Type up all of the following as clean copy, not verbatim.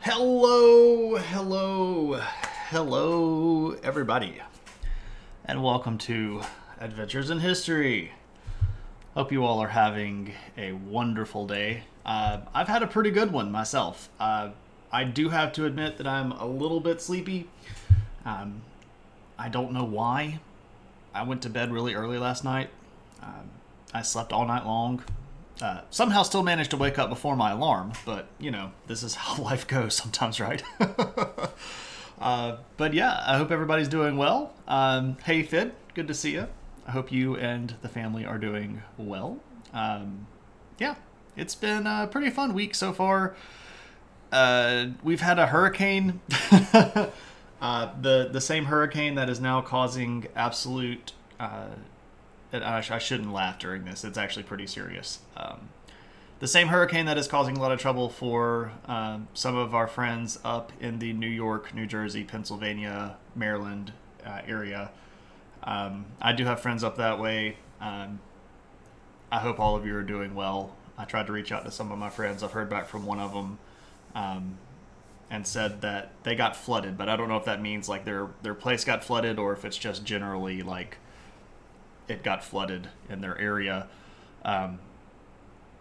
Hello, hello, hello, everybody, and welcome to Adventures in History. Hope you all are having a wonderful day. I've had a pretty good one myself. I do have to admit that I'm a little bit sleepy. Um, I don't know why. I went to bed really early last night. I slept all night long. Somehow still managed to wake up before my alarm, but this is how life goes sometimes, right? But yeah, I hope everybody's doing well. Hey, Fid, good to see you. I hope you and the family are doing well. Yeah, it's been a pretty fun week so far. We've had a hurricane, the same hurricane that is now causing absolute. I shouldn't laugh during this. It's actually pretty serious. The same hurricane that is causing a lot of trouble for some of our friends up in the New York, New Jersey, Pennsylvania, Maryland area. I do have friends up that way. I hope all of you are doing well. I tried to reach out to some of my friends. I've heard back from one of them and said that they got flooded, but I don't know if that means like their place got flooded or if it's just generally like it got flooded in their area.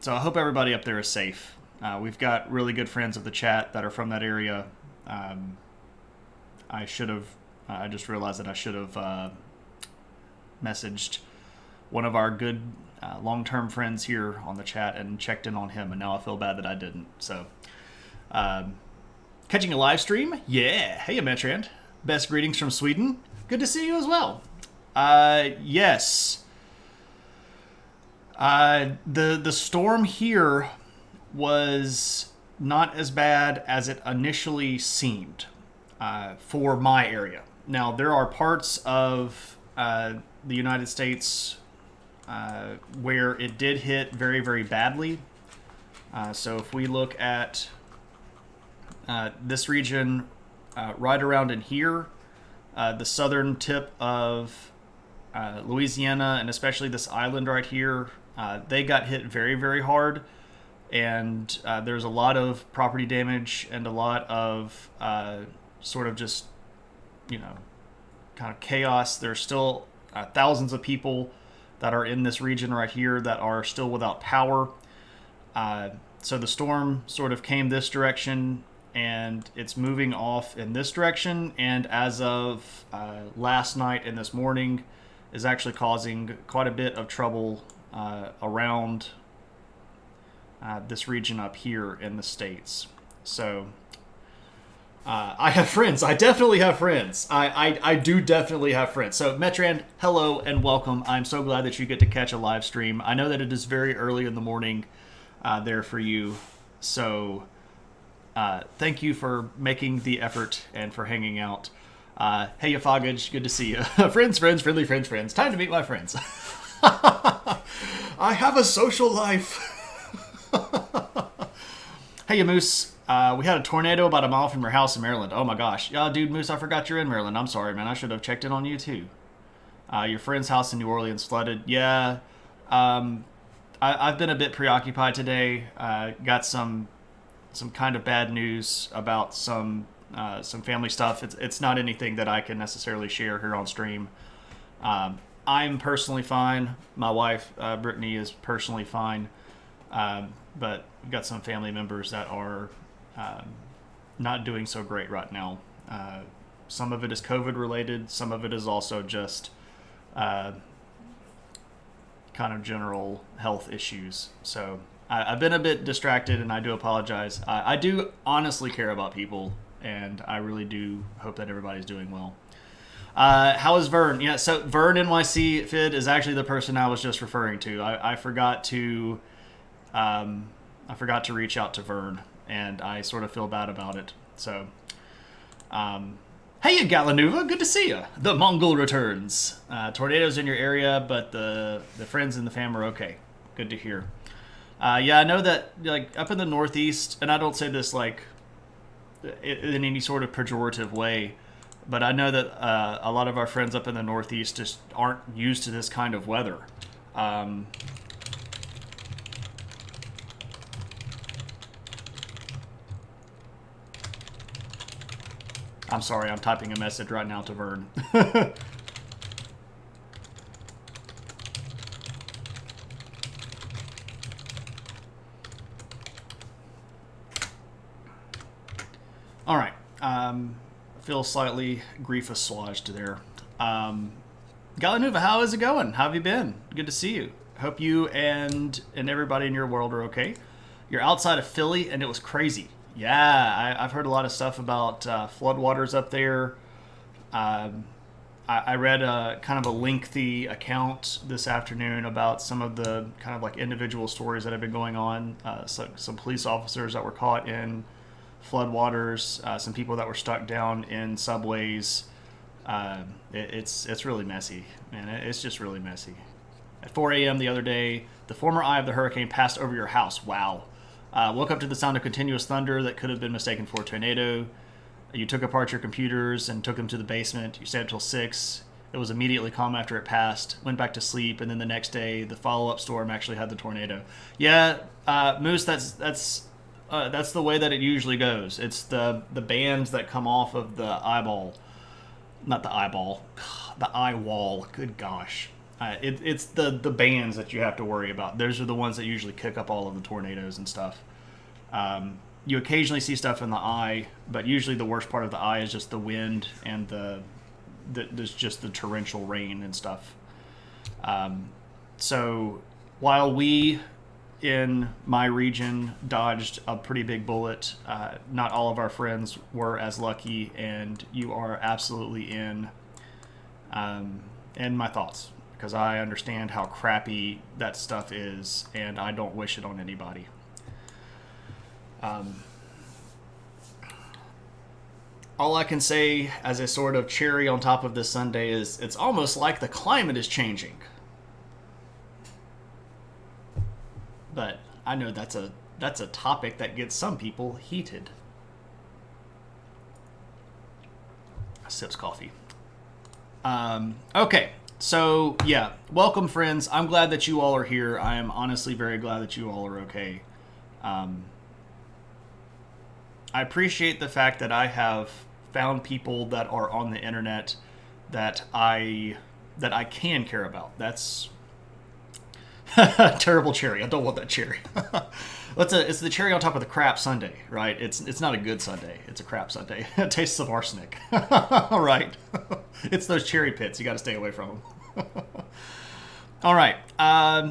So I hope everybody up there is safe. We've got really good friends of the chat that are from that area. I just realized that I should have messaged one of our good long-term friends here on the chat and checked in on him, and now I feel bad that I didn't. So, catching a live stream? Yeah. Hey, Ametrand. Best greetings from Sweden. Good to see you as well. Yes. The storm here was not as bad as it initially seemed for my area. Now, there are parts of the United States where it did hit very, very badly. So if we look at this region right around in here, the southern tip of Louisiana, and especially this island right here, they got hit very, very hard. And there's a lot of property damage and a lot of sort of just, kind of chaos. There's still thousands of people that are in this region right here that are still without power. So the storm sort of came this direction, and it's moving off in this direction. And as of last night and this morning, is actually causing quite a bit of trouble around this region up here in the States. So I have friends. I definitely have friends. I do definitely have friends. So Metrand, hello and welcome. I'm so glad that you get to catch a live stream. I know that it is very early in the morning there for you. So thank you for making the effort and for hanging out. Hey, Yafagage, good to see you. Friends, friendly friends. Time to meet my friends. I have a social life. Hey, Moose. We had a tornado about a mile from your house in Maryland. Oh my gosh. Yeah, dude, Moose, I forgot you're in Maryland. I'm sorry, man. I should have checked in on you too. Your friend's house in New Orleans flooded. Yeah. I've been a bit preoccupied today. Got some kind of bad news about some family stuff. It's not anything that I can necessarily share here on stream. I'm personally fine. My wife, Brittany, is personally fine. But we've got some family members that are not doing so great right now. Some of it is COVID related. Some of it is also just kind of general health issues. So I've been a bit distracted, and I do apologize. I do honestly care about people, and I really do hope that everybody's doing well. How is Vern? Yeah, so Vern NYC Fid is actually the person I was just referring to. I forgot to reach out to Vern, and I sort of feel bad about it. So, hey, Galanuva, good to see you. The Mongol returns. Tornadoes in your area, but the friends and the fam are okay. Good to hear. Yeah, I know that like up in the Northeast, and I don't say this like in any sort of pejorative way, but I know that a lot of our friends up in the Northeast just aren't used to this kind of weather. I'm sorry, I'm typing a message right now to Vern. All right. I feel slightly grief assuaged there. Galanuva, how is it going? How have you been? Good to see you. Hope you and everybody in your world are okay. You're outside of Philly, and it was crazy. Yeah, I've heard a lot of stuff about floodwaters up there. I read a kind of a lengthy account this afternoon about some of the kind of like individual stories that have been going on. Some police officers that were caught in floodwaters, some people that were stuck down in subways. It's really messy, man. It's just really messy. At 4 a.m. the other day, the former eye of the hurricane passed over your house. Wow. Woke up to the sound of continuous thunder that could have been mistaken for a tornado. You took apart your computers and took them to the basement. You stayed up till 6. It was immediately calm after it passed. Went back to sleep, and then the next day, the follow-up storm actually had the tornado. Yeah, Moose, that's the way that it usually goes. It's the bands that come off of the eyeball. Not the eyeball. The eye wall. Good gosh. It's the bands that you have to worry about. Those are the ones that usually kick up all of the tornadoes and stuff. You occasionally see stuff in the eye, but usually the worst part of the eye is just the wind and there's just the torrential rain and stuff. So while we in my region dodged a pretty big bullet, not all of our friends were as lucky, and you are absolutely in my thoughts, because I understand how crappy that stuff is, and I don't wish it on anybody. All I can say as a sort of cherry on top of this Sunday is it's almost like the climate is changing. But I know that's a topic that gets some people heated. Sips coffee. Okay, so yeah, welcome friends. I'm glad that you all are here. I am honestly very glad that you all are okay. I appreciate the fact that I have found people that are on the internet that I can care about. That's terrible cherry. I don't want that cherry. It's the cherry on top of the crap sundae, right? It's not a good sundae. It's a crap sundae. It tastes of arsenic. All right. It's those cherry pits. You got to stay away from them. All right.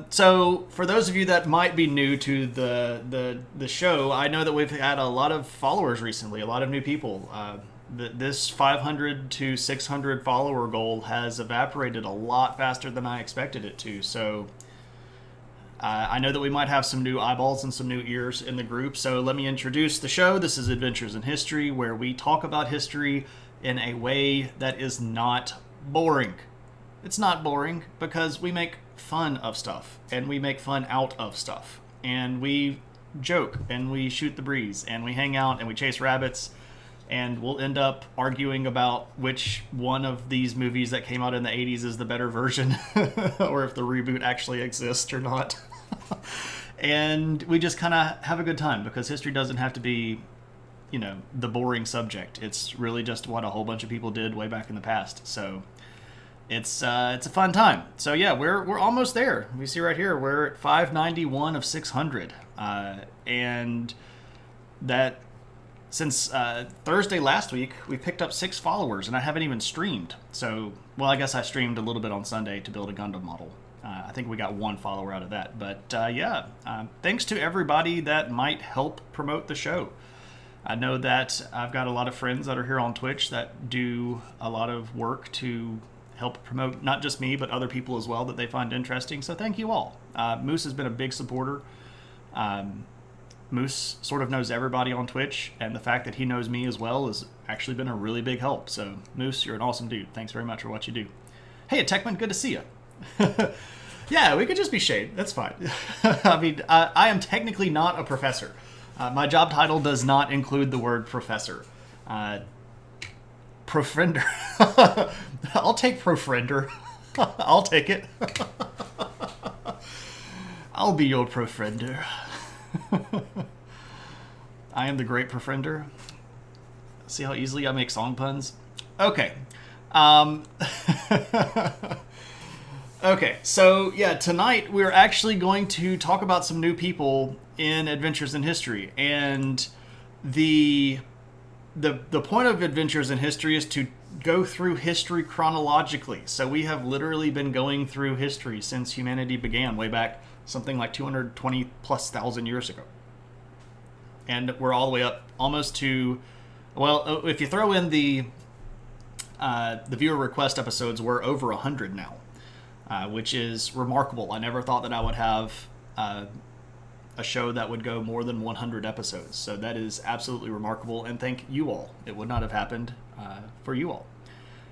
So for those of you that might be new to the show, I know that we've had a lot of followers recently, a lot of new people. This 500 to 600 follower goal has evaporated a lot faster than I expected it to. So I know that we might have some new eyeballs and some new ears in the group. So let me introduce the show. This is Adventures in History, where we talk about history in a way that is not boring. It's not boring because we make fun of stuff, and we make fun out of stuff, and we joke, and we shoot the breeze, and we hang out, and we chase rabbits, and we'll end up arguing about which one of these movies that came out in the 80s is the better version, or if the reboot actually exists or not. And we just kind of have a good time, because history doesn't have to be, the boring subject. It's really just what a whole bunch of people did way back in the past. So it's a fun time. So yeah, we're almost there. We see right here, we're at 591 of 600. And that since Thursday last week, we picked up 6 followers, and I haven't even streamed. So, well, I guess I streamed a little bit on Sunday to build a Gundam model. I think we got 1 follower out of that. But yeah, thanks to everybody that might help promote the show. I know that I've got a lot of friends that are here on Twitch that do a lot of work to help promote not just me, but other people as well that they find interesting. So thank you all. Moose has been a big supporter. Moose sort of knows everybody on Twitch, and the fact that he knows me as well has actually been a really big help. So Moose, you're an awesome dude. Thanks very much for what you do. Hey, Techman, good to see you. Yeah, we could just be Shade. That's fine. I mean, I am technically not a professor. My job title does not include the word professor. Profriender. I'll take profriender. I'll take it. I'll be your profriender. I am the great profriender. See how easily I make song puns? Okay. Um, okay, so yeah, tonight we're actually going to talk about some new people in Adventures in History. And the the point of Adventures in History is to go through history chronologically. So we have literally been going through history since humanity began, way back something like 220 plus thousand years ago. And we're all the way up almost to, well, if you throw in the viewer request episodes, we're over 100 now, which is remarkable. I never thought that I would have a show that would go more than 100 episodes. So that is absolutely remarkable, and thank you all. It would not have happened for you all.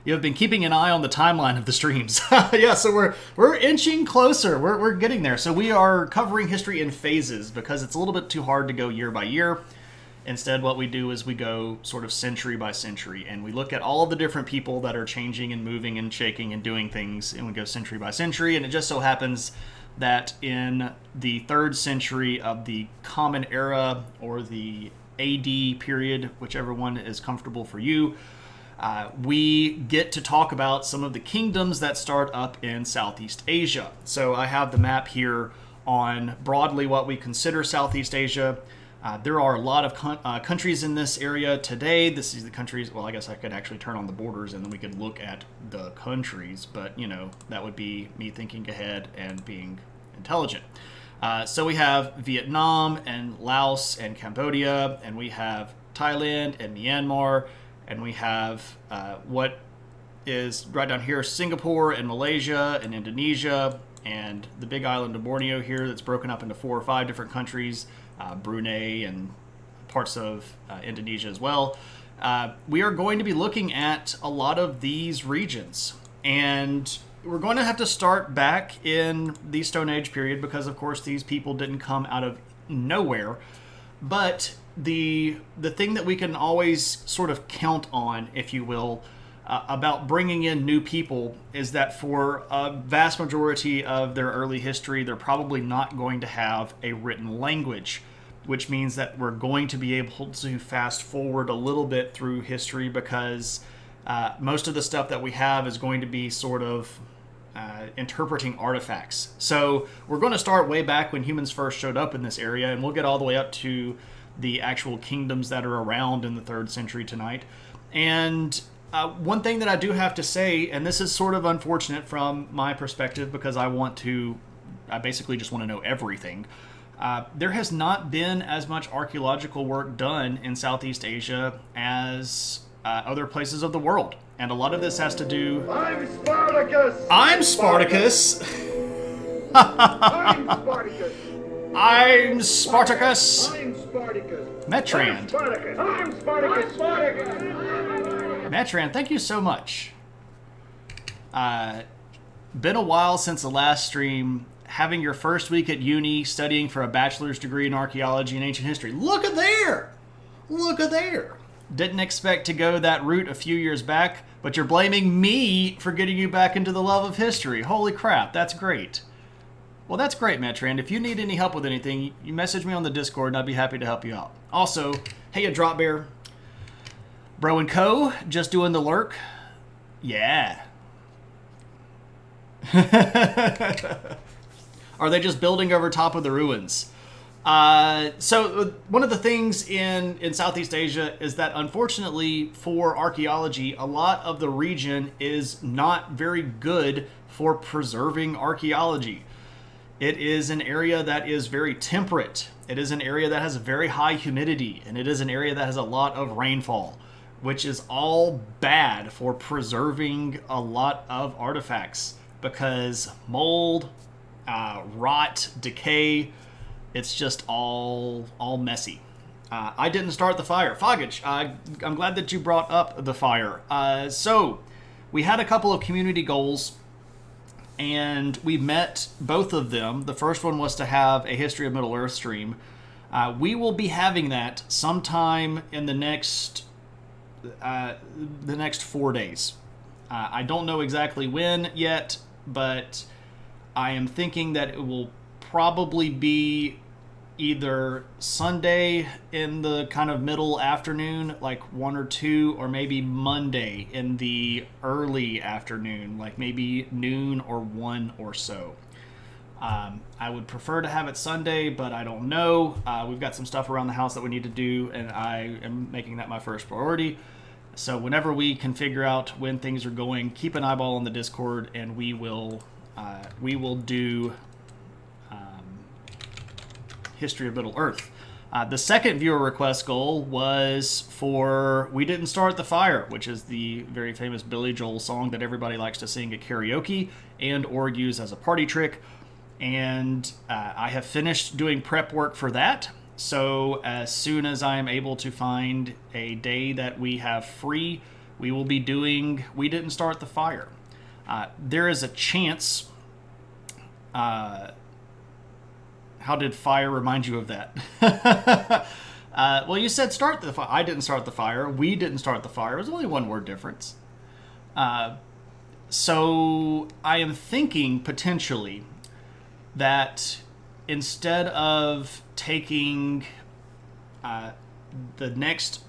You have been keeping an eye on the timeline of the streams. Yeah, so we're inching closer. We're getting there. So we are covering history in phases because it's a little bit too hard to go year by year. Instead, what we do is we go sort of century by century, and we look at all of the different people that are changing and moving and shaking and doing things, and we go century by century. And it just so happens that in the 3rd century of the Common Era, or the AD period, whichever one is comfortable for you, we get to talk about some of the kingdoms that start up in Southeast Asia. So I have the map here on broadly what we consider Southeast Asia. There are a lot of countries in this area today. This is the countries, well, I guess I could actually turn on the borders and then we could look at the countries, but, you know, that would be me thinking ahead and being intelligent. So we have Vietnam and Laos and Cambodia, and we have Thailand and Myanmar, and we have what is right down here, Singapore and Malaysia and Indonesia, and the big island of Borneo here that's broken up into 4 or 5 different countries, Brunei and parts of Indonesia as well. We are going to be looking at a lot of these regions, and we're going to have to start back in the Stone Age period because, of course, these people didn't come out of nowhere. But the thing that we can always sort of count on, if you will, about bringing in new people is that for a vast majority of their early history, they're probably not going to have a written language, which means that we're going to be able to fast forward a little bit through history because most of the stuff that we have is going to be sort of interpreting artifacts. So we're going to start way back when humans first showed up in this area, and we'll get all the way up to the actual kingdoms that are around in the 3rd century tonight. And one thing that I do have to say, and this is sort of unfortunate from my perspective because I basically just want to know everything. There has not been as much archaeological work done in Southeast Asia as other places of the world. And a lot of this has to do... I'm Spartacus! I'm Spartacus! I'm Spartacus! I'm Spartacus! I'm Spartacus! Metran. I'm Spartacus! I'm Spartacus! I'm Spartacus! Metran, thank you so much. Been a while since the last stream. Having your first week at uni, studying for a bachelor's degree in archaeology and ancient history. Look at there! Look at there! Didn't expect to go that route a few years back, but you're blaming me for getting you back into the love of history. Holy crap, that's great. Well, that's great, Metran. If you need any help with anything, you message me on the Discord and I'd be happy to help you out. Also, hey, a Drop Bear. Bro and Co, just doing the lurk. Yeah. Are they just building over top of the ruins? So one of the things in Southeast Asia is that unfortunately for archaeology, a lot of the region is not very good for preserving archaeology. It is an area that is very temperate. It is an area that has very high humidity, and it is an area that has a lot of rainfall, which is all bad for preserving a lot of artifacts because mold, rot, decay, it's just all messy. I didn't start the fire. Foggage, I'm glad that you brought up the fire. So we had a couple of community goals, and we met both of them. The first one was to have a History of Middle Earth stream. We will be having that sometime in the next 4 days. I don't know exactly when yet, but I am thinking that it will probably be either Sunday in the kind of middle afternoon, like 1 or 2, or maybe Monday in the early afternoon, like maybe noon or 1 or so. I would prefer to have it Sunday, but I don't know. We've got some stuff around the house that we need to do, and I am making that my first priority. So whenever we can figure out when things are going, keep an eyeball on the Discord, and we will do History of Middle Earth. The second viewer request goal was for We Didn't Start the Fire, which is the very famous Billy Joel song that everybody likes to sing at karaoke and or use as a party trick. And I have finished doing prep work for that. So as soon as I am able to find a day that we have free, we will be doing We Didn't Start the Fire. There is a chance... how did fire remind you of that? Well, you said start the fire. I didn't start the fire. We didn't start the fire. It was only one word difference. So I am thinking potentially that instead of taking the next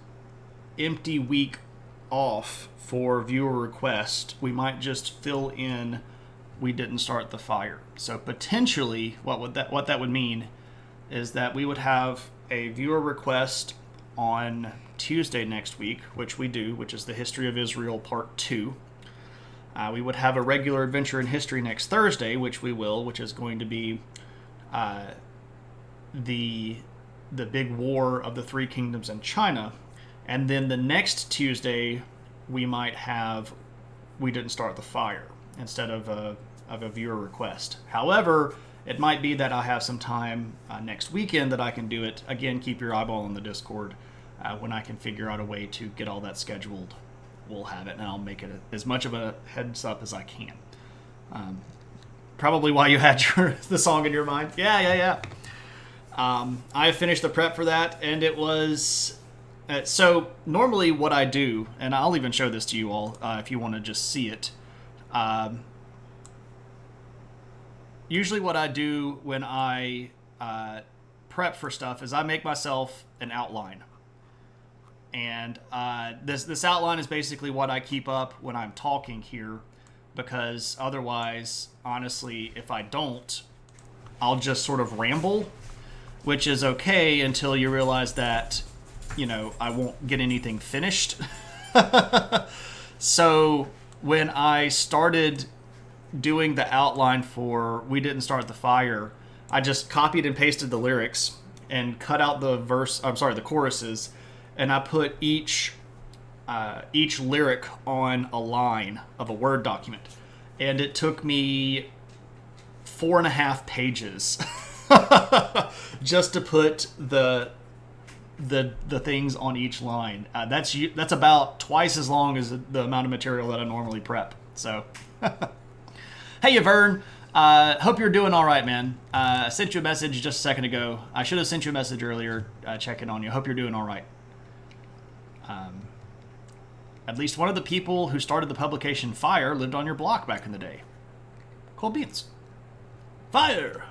empty week off for viewer request, we might just fill in We Didn't Start the Fire. So potentially what that would mean is that we would have a viewer request on Tuesday next week, which we do, which is the History of Israel Part 2. We would have a regular adventure in history next Thursday, which we will, which is going to be the big war of the Three Kingdoms in China. And then the next Tuesday, we might have We Didn't Start the Fire instead of a viewer request. However, it might be that I have some time next weekend that I can do it. Again, keep your eyeball on the Discord. When I can figure out a way to get all that scheduled, we'll have it, and I'll make it as much of a heads up as I can. Probably why you had the song in your mind. Yeah. I finished the prep for that, and it was... so normally what I do, and I'll even show this to you all if you want to just see it. Usually what I do when I prep for stuff is I make myself an outline. And this outline is basically what I keep up when I'm talking here, because otherwise, honestly, if I don't, I'll just sort of ramble, which is okay until you realize that, I won't get anything finished. So when I started doing the outline for We Didn't Start the Fire, I just copied and pasted the lyrics and cut out the choruses, and I put each lyric on a line of a Word document. And it took me 4.5 pages just to put the things on each line. That's about twice as long as the amount of material that I normally prep. So, hey, Vern. Hope you're doing all right, man. I sent you a message just a second ago. I should have sent you a message earlier checking on you. Hope you're doing all right. At least one of the people who started the publication Fire lived on your block back in the day. Cold beans. Fire!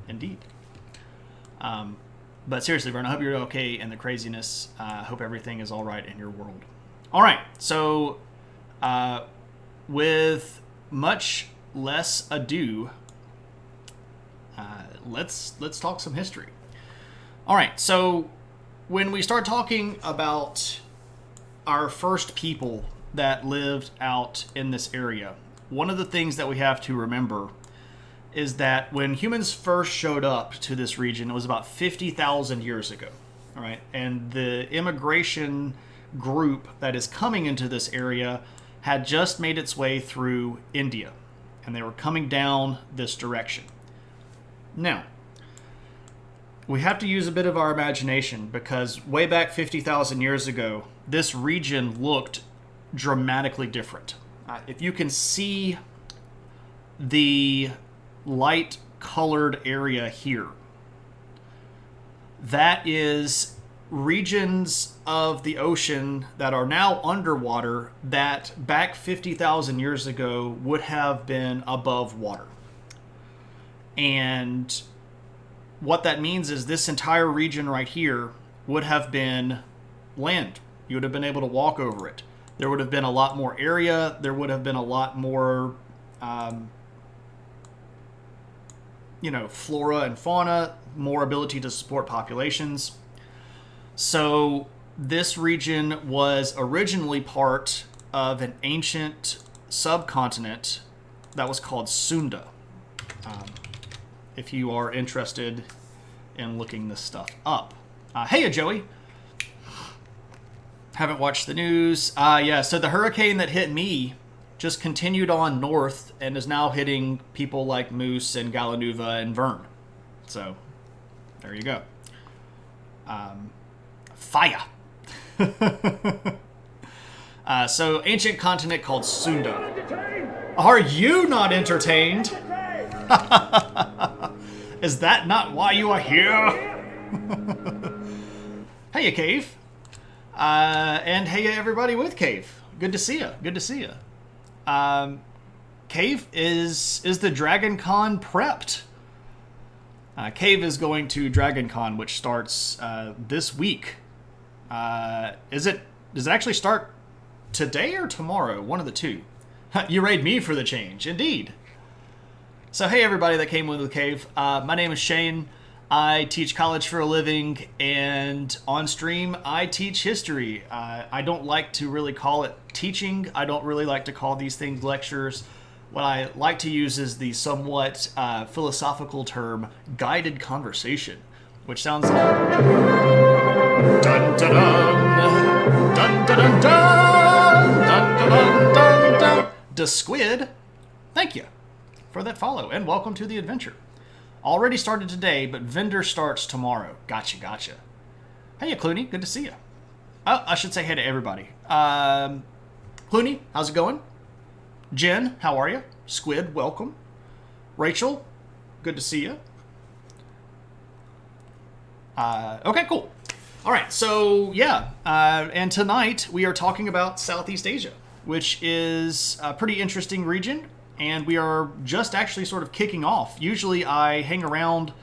Indeed. But seriously, Vern, I hope you're okay in the craziness. I hope everything is all right in your world. All right, so with much less ado, let's talk some history. All right, so when we start talking about our first people that lived out in this area, one of the things that we have to remember is that when humans first showed up to this region, it was about 50,000 years ago. All right, and the immigration group that is coming into this area had just made its way through India, and they were coming down this direction. Now, we have to use a bit of our imagination, because way back 50,000 years ago, this region looked dramatically different. If you can see the light colored area here, that is regions of the ocean that are now underwater that back 50,000 years ago would have been above water. And what that means is this entire region right here would have been land. You would have been able to walk over it. There would have been a lot more area. There would have been a lot more, flora and fauna, more ability to support populations. So this region was originally part of an ancient subcontinent that was called Sunda. If you are interested in looking this stuff up. Hey, Joey. Haven't watched the news. Yeah, so the hurricane that hit me just continued on north and is now hitting people like Moose and Gallinuva and Vern. So, there you go. Fire. So, ancient continent called Sunda. Are you not entertained? Is that not why you are here? Hey, Cave. And hey, everybody with Cave. Good to see you. Good to see you. Cave, is the Dragon Con prepped? Cave is going to Dragon Con, which starts this week. Does it actually start today or tomorrow? One of the two. You raid me for the change. Indeed. So hey everybody that came with the Cave. My name is Shane. I teach college for a living, and on stream I teach history. I don't like to really call it teaching. I don't really like to call these things lectures. What I like to use is the somewhat philosophical term guided conversation, which sounds like dun dun dun dun dun dun dun dun dun dun dun. Da squid, thank you for that follow, and welcome to the adventure. Already started today, but vendor starts tomorrow. Gotcha. Hey, Clooney, good to see you. Oh, I should say hey to everybody. Clooney, how's it going? Jen, how are you? Squid, welcome. Rachel, good to see you. Okay, cool. All right, so yeah, and tonight we are talking about Southeast Asia, which is a pretty interesting region. And we are just actually sort of kicking off. Usually I hang around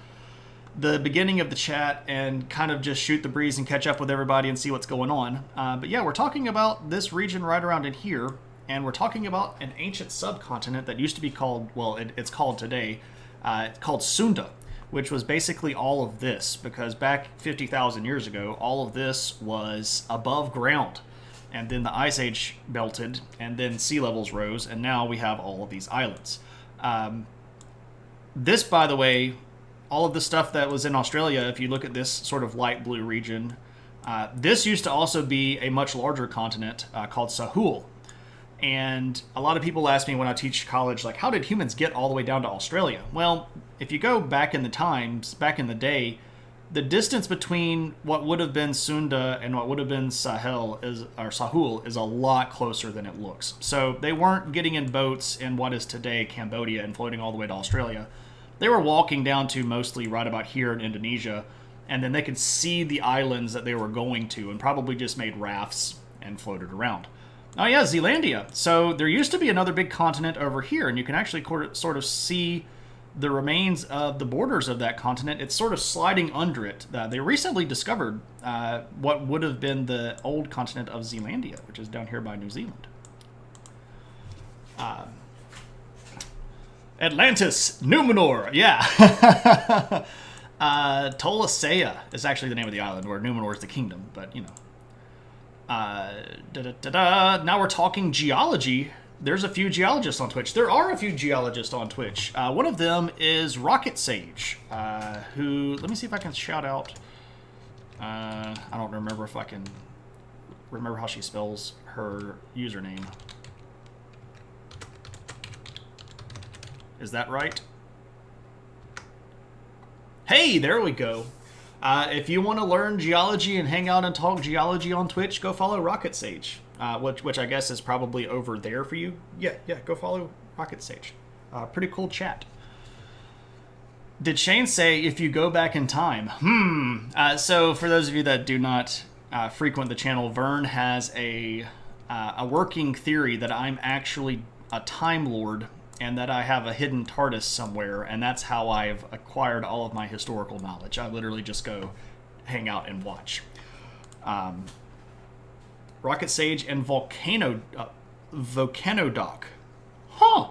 the beginning of the chat and kind of just shoot the breeze and catch up with everybody and see what's going on. But yeah, we're talking about this region right around in here. And we're talking about an ancient subcontinent that used to be called, well, it's called today, it's called Sunda, which was basically all of this. Because back 50,000 years ago, all of this was above ground. And then the Ice Age melted, and then sea levels rose, and now we have all of these islands. This, by the way, all of the stuff that was in Australia, if you look at this sort of light blue region, this used to also be a much larger continent called Sahul. And a lot of people ask me when I teach college, like, how did humans get all the way down to Australia? Well, if you go back in the day, the distance between what would have been Sunda and what would have been Sahul is a lot closer than it looks. So they weren't getting in boats in what is today Cambodia and floating all the way to Australia. They were walking down to mostly right about here in Indonesia, and then they could see the islands that they were going to and probably just made rafts and floated around. Oh yeah, Zealandia. So there used to be another big continent over here, and you can actually sort of see the remains of the borders of that continent. It's sort of sliding under it. They recently discovered what would have been the old continent of Zealandia, which is down here by New Zealand. Atlantis, Numenor, yeah. Tolosea is actually the name of the island, where Numenor is the kingdom, but you know. Now we're talking geology. There's a few geologists on Twitch. There are a few geologists on Twitch. One of them is Rocket Sage, who, let me see if I can shout out. I don't remember if I can remember how she spells her username. Is that right? Hey, there we go. If you want to learn geology and hang out and talk geology on Twitch, go follow Rocket Sage. Which I guess is probably over there for you. Yeah, go follow Rocket Sage. Pretty cool chat. Did Shane say if you go back in time? So for those of you that do not frequent the channel, Vern has a working theory that I'm actually a Time Lord and that I have a hidden TARDIS somewhere, and that's how I've acquired all of my historical knowledge. I literally just go hang out and watch. Rocket Sage and Volcanodoc. Huh.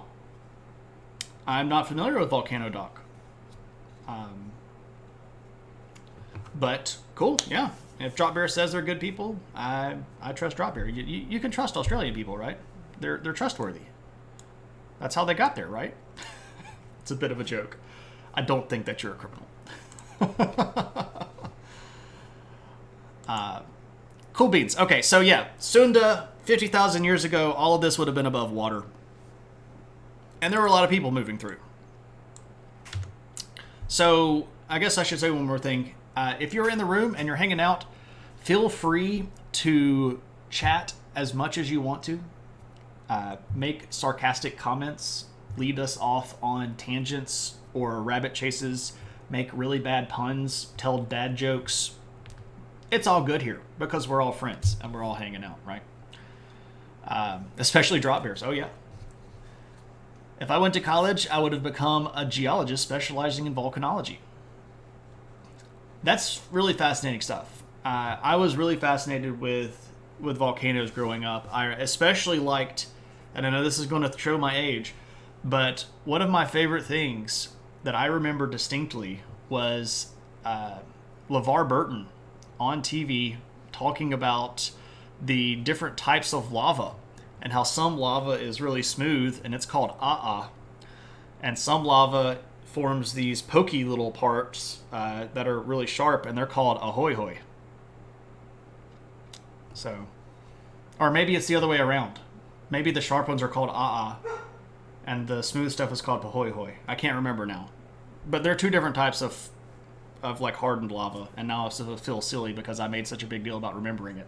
I'm not familiar with Volcanodoc. But cool, yeah. If Drop Bear says they're good people, I trust Drop Bear. You can trust Australian people, right? They're trustworthy. That's how they got there, right? It's a bit of a joke. I don't think that you're a criminal. Cool beans. Okay, so yeah, Sunda, 50,000 years ago, all of this would have been above water. And there were a lot of people moving through. So I guess I should say one more thing. If you're in the room and you're hanging out, feel free to chat as much as you want to. Make sarcastic comments, lead us off on tangents or rabbit chases, make really bad puns, tell dad jokes. It's all good here because we're all friends and we're all hanging out, right? Especially Drop Bears. Oh, yeah. If I went to college, I would have become a geologist specializing in volcanology. That's really fascinating stuff. I was really fascinated with volcanoes growing up. I especially liked, and I know this is going to show my age, but one of my favorite things that I remember distinctly was LeVar Burton on TV talking about the different types of lava and how some lava is really smooth and it's called AiH, and some lava forms these pokey little parts that are really sharp and they're called ahoy hoy. So, or maybe it's the other way around. Maybe the sharp ones are called AiH and the smooth stuff is called ahoy hoy. I can't remember now, but there are two different types of like hardened lava, and now I feel silly because I made such a big deal about remembering it.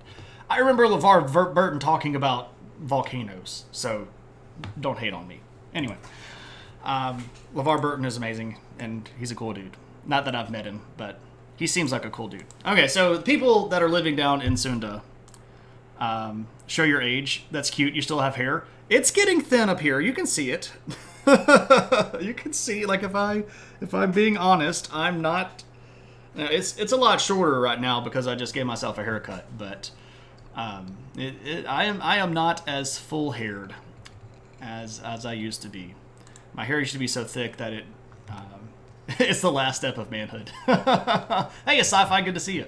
I remember LeVar Burton talking about volcanoes, so don't hate on me. Anyway, LeVar Burton is amazing, and he's a cool dude. Not that I've met him, but he seems like a cool dude. Okay, so the people that are living down in Sunda, show your age. That's cute. You still have hair. It's getting thin up here. You can see it. You can see, like, if I'm being honest, I'm not. It's a lot shorter right now because I just gave myself a haircut, but I am not as full haired as I used to be. My hair used to be so thick that it's the last step of manhood. Hey, sci-fi, good to see you.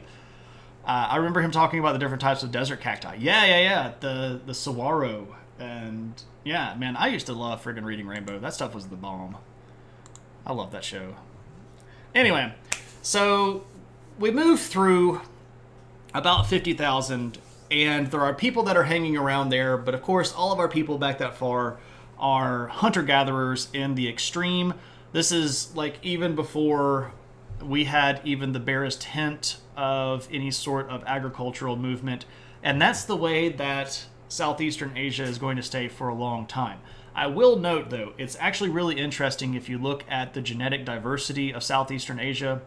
I remember him talking about the different types of desert cacti. Yeah. The saguaro, and yeah, man, I used to love friggin' reading Rainbow. That stuff was the bomb. I love that show. Anyway. So we moved through about 50,000, and there are people that are hanging around there, but of course all of our people back that far are hunter-gatherers in the extreme. This is like even before we had even the barest hint of any sort of agricultural movement, and that's the way that Southeastern Asia is going to stay for a long time. I will note, though, it's actually really interesting if you look at the genetic diversity of Southeastern Asia,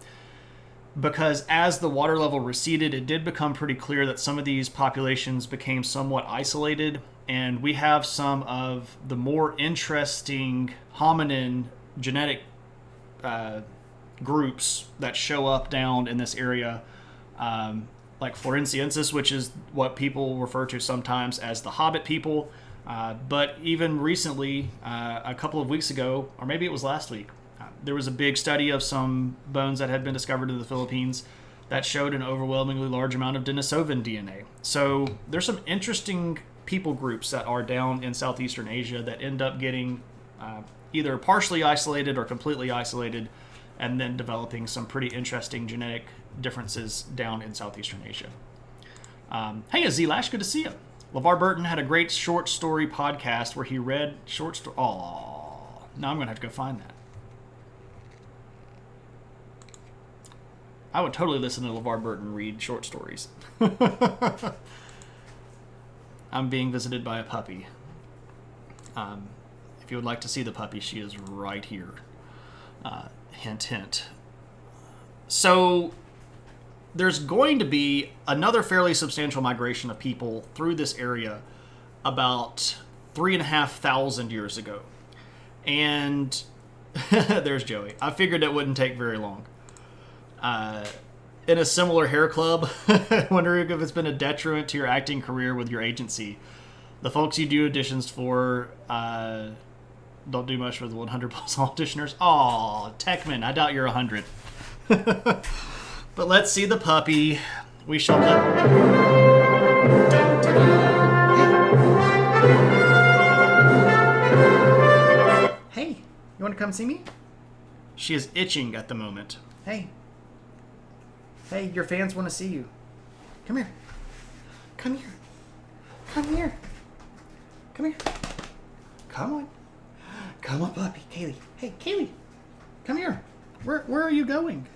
because as the water level receded, it did become pretty clear that some of these populations became somewhat isolated, and we have some of the more interesting hominin genetic groups that show up down in this area, like Floresiensis, which is what people refer to sometimes as the Hobbit people. But even recently, a couple of weeks ago, or maybe it was last week, there was a big study of some bones that had been discovered in the Philippines that showed an overwhelmingly large amount of Denisovan DNA. So there's some interesting people groups that are down in Southeastern Asia that end up getting either partially isolated or completely isolated, and then developing some pretty interesting genetic differences down in Southeastern Asia. Hey, Z-Lash, good to see you. LeVar Burton had a great short story podcast where he read short story. Oh, now I'm going to have to go find that. I would totally listen to LeVar Burton read short stories. I'm being visited by a puppy. If you would like to see the puppy, she is right here. Hint, hint. So there's going to be another fairly substantial migration of people through this area about 3,500 years ago. And there's Joey. I figured it wouldn't take very long. In a similar hair club, wondering if it's been a detriment to your acting career with your agency. The folks you do auditions for don't do much for the 100 plus auditioners. Aw, Techman, I doubt you're 100. But let's see the puppy. We shall Hey, you want to come see me? She is itching at the moment. Hey. Hey, your fans want to see you. Come here. Come here. Come here. Come here. Come on. Come on, puppy. Kaylee. Hey, Kaylee. Come here. Where are you going?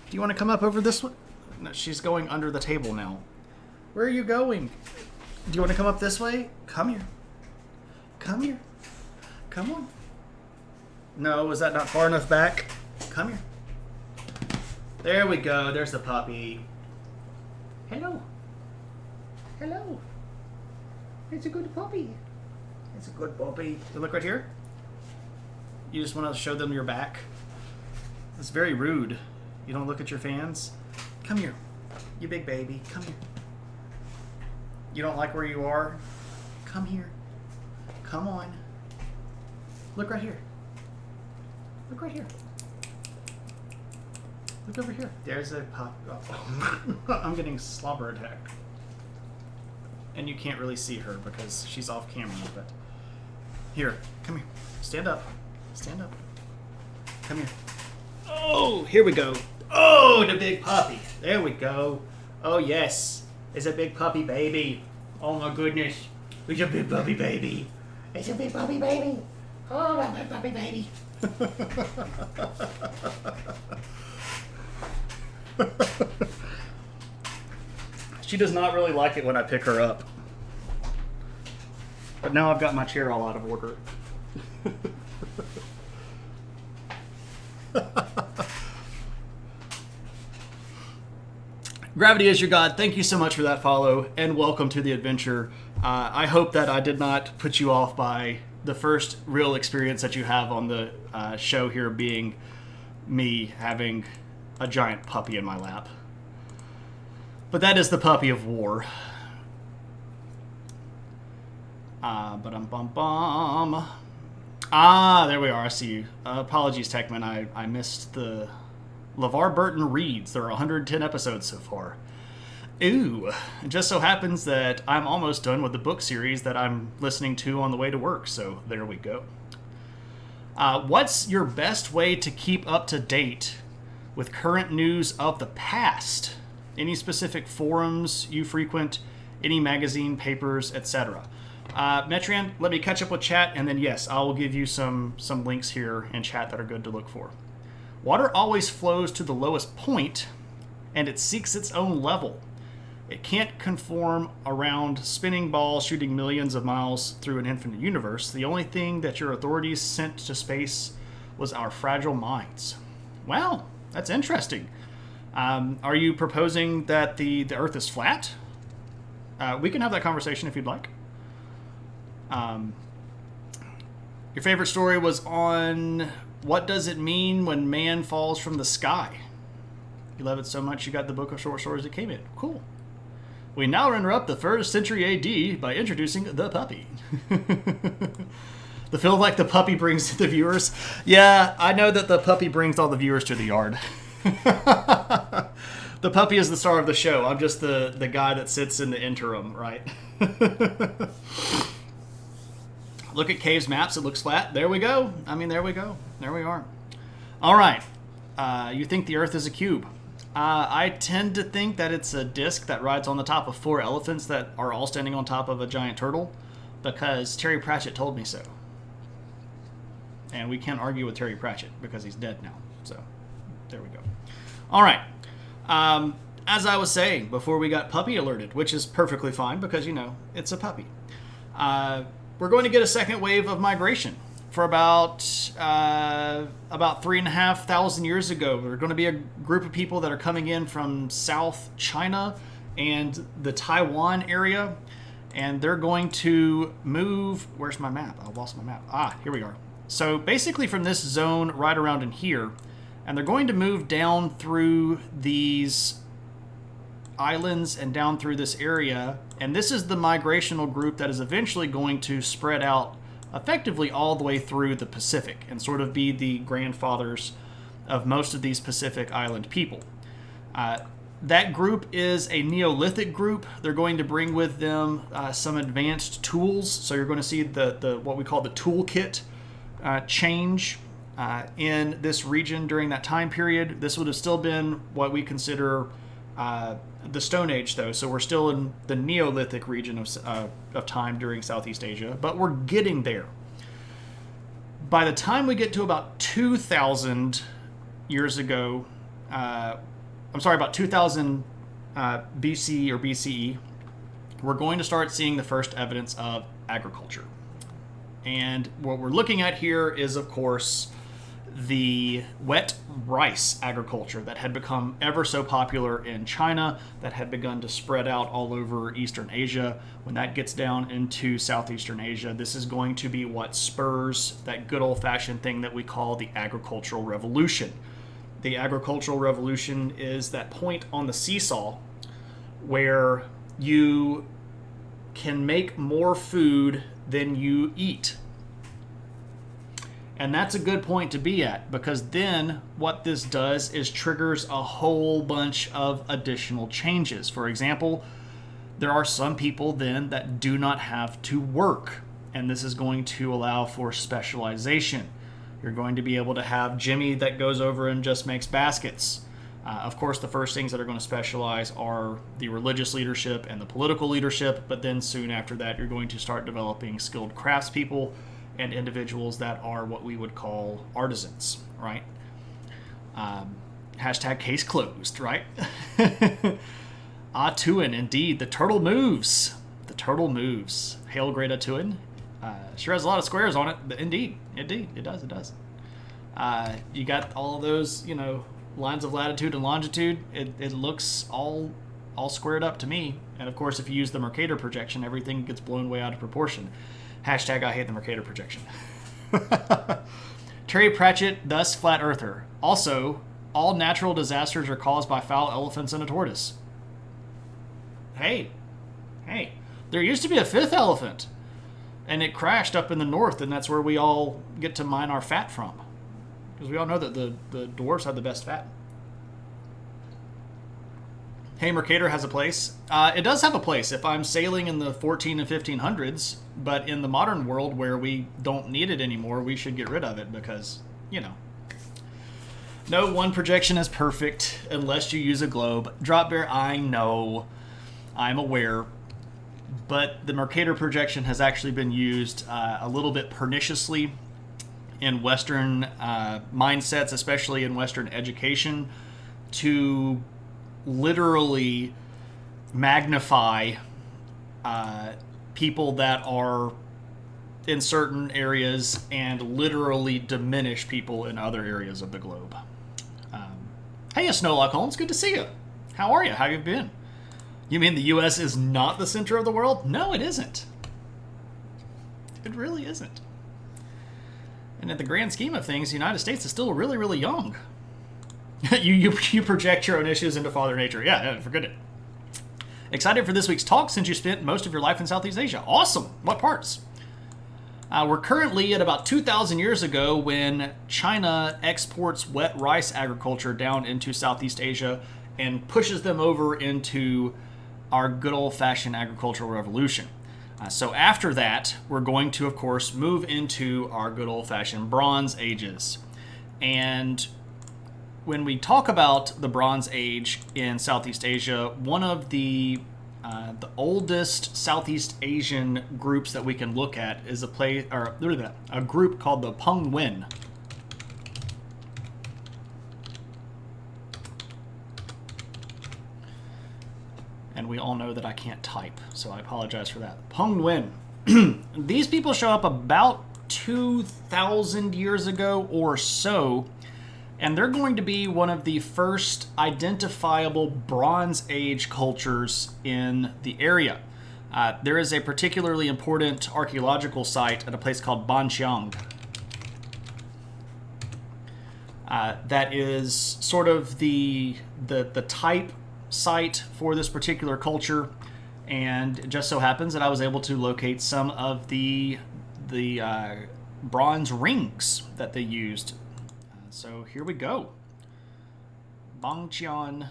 Do you want to come up over this one? No, she's going under the table now. Where are you going? Do you want to come up this way? Come here. Come here. Come on. No, was that not far enough back? Come here. There we go. There's the puppy. Hello. Hello. It's a good puppy. It's a good puppy. You look right here. You just want to show them your back. It's very rude. You don't look at your fans. Come here. You big baby. Come here. You don't like where you are? Come here. Come on. Look right here. Look right here. Look over here. There's a pop. Oh. I'm getting slobber attacked. And you can't really see her because she's off camera, but here, come here. Stand up. Stand up. Come here. Oh, here we go. Oh, the big puppy. There we go. Oh, yes. It's a big puppy baby. Oh, my goodness. It's a big puppy baby. It's a big puppy baby. Oh, my big puppy baby. She does not really like it when I pick her up. But now I've got my chair all out of order. Gravity is your god. Thank you so much for that follow, and welcome to the adventure. I hope that I did not put you off by the first real experience that you have on the show here being me having a giant puppy in my lap. But that is the puppy of war. Ba-dum-bum-bum. Ah, there we are. I see you. Apologies, Techman. I missed the LeVar Burton reads. There are 110 episodes so far. Ooh. It just so happens that I'm almost done with the book series that I'm listening to on the way to work, so there we go. What's your best way to keep up to date with current news of the past? Any specific forums you frequent? Any magazine, papers, etc.? Metrian, let me catch up with chat, and then yes, I will give you some links here in chat that are good to look for. Water always flows to the lowest point, and it seeks its own level. It can't conform around spinning balls shooting millions of miles through an infinite universe. The only thing that your authorities sent to space was our fragile minds. Wow, that's interesting. Are you proposing that the Earth is flat? We can have that conversation if you'd like. Your favorite story was on what does it mean when man falls from the sky? You love it so much you got the book of short stories that came in. Cool. We now interrupt the 1st century AD by introducing the puppy. The feel like the puppy brings the viewers. Yeah, I know that the puppy brings all the viewers to the yard. The puppy is the star of the show. I'm just the guy that sits in the interim, right? Look at Cave's maps. It looks flat. There we go. I mean, there we go. There we are. All right. You think the Earth is a cube. I tend to think that it's a disc that rides on the top of 4 elephants that are all standing on top of a giant turtle because Terry Pratchett told me so. And we can't argue with Terry Pratchett because he's dead now. So, there we go. All right. As I was saying before we got puppy alerted, which is perfectly fine because, you know, it's a puppy. We're going to get a second wave of migration. For about 3,500 years ago, there's going to be a group of people that are coming in from South China and the Taiwan area, and they're going to move. Where's my map? I lost my map. Here we are. So basically from this zone right around in here, and they're going to move down through these islands and down through this area, and this is the migrational group that is eventually going to spread out effectively all the way through the Pacific and sort of be the grandfathers of most of these Pacific Island people. That group is a Neolithic group. They're going to bring with them some advanced tools. So you're going to see the what we call the toolkit change in this region during that time period. This would have still been what we consider the Stone Age, though. So we're still in the Neolithic region of time during Southeast Asia, but we're getting there. By the time we get to about 2,000 years ago, about 2000 BC or BCE, we're going to start seeing the first evidence of agriculture. And what we're looking at here is, of course, the wet rice agriculture that had become ever so popular in China, that had begun to spread out all over Eastern Asia. When that gets down into Southeastern Asia, this is going to be what spurs that good old-fashioned thing that we call the agricultural revolution. The agricultural revolution is that point on the seesaw where you can make more food than you eat. And that's a good point to be at, because then what this does is triggers a whole bunch of additional changes. For example, there are some people then that do not have to work, and this is going to allow for specialization. You're going to be able to have Jimmy that goes over and just makes baskets. Of course, the first things that are going to specialize are the religious leadership and the political leadership, but then soon after that, you're going to start developing skilled craftspeople and individuals that are what we would call artisans, right? Hashtag case closed, right? Atuin, indeed. The turtle moves. The turtle moves. Hail, great Atuin. Sure has a lot of squares on it, but indeed, it does. You got all those, lines of latitude and longitude. It looks all squared up to me. And of course, if you use the Mercator projection, everything gets blown way out of proportion. Hashtag I hate the Mercator projection. Terry Pratchett, thus flat earther. Also, all natural disasters are caused by foul elephants and a tortoise. Hey, there used to be a fifth elephant, and it crashed up in the north, and that's where we all get to mine our fat from. Because we all know that the dwarves have the best fat. Hey, Mercator has a place. It does have a place if I'm sailing in the 14 and 1500s, but in the modern world where we don't need it anymore, we should get rid of it because, no one projection is perfect unless you use a globe. Drop Bear, I know. I'm aware. But the Mercator projection has actually been used a little bit perniciously in Western mindsets, especially in Western education, to literally magnify people that are in certain areas and literally diminish people in other areas of the globe. Hey, Snowlock Holmes, good to see you. How are you? How have you been? You mean the U.S. is not the center of the world? No, it isn't. It really isn't. And in the grand scheme of things, the United States is still really, really young. you project your own issues into Father Nature. Yeah, forget it. Excited for this week's talk since you spent most of your life in Southeast Asia. Awesome. What parts? We're currently at about 2,000 years ago when China exports wet rice agriculture down into Southeast Asia and pushes them over into our good old-fashioned agricultural revolution. So after that, we're going to, of course, move into our good old-fashioned Bronze Ages. And when we talk about the Bronze Age in Southeast Asia, one of the oldest Southeast Asian groups that we can look at is a group called the Peng Wen. And we all know that I can't type, so I apologize for that. Peng Wen. These people show up about 2,000 years ago or so, and they're going to be one of the first identifiable Bronze Age cultures in the area. There is a particularly important archaeological site at a place called Banqiang. That is sort of the type site for this particular culture, and it just so happens that I was able to locate some of the bronze rings that they used. So here we go. Bangqiang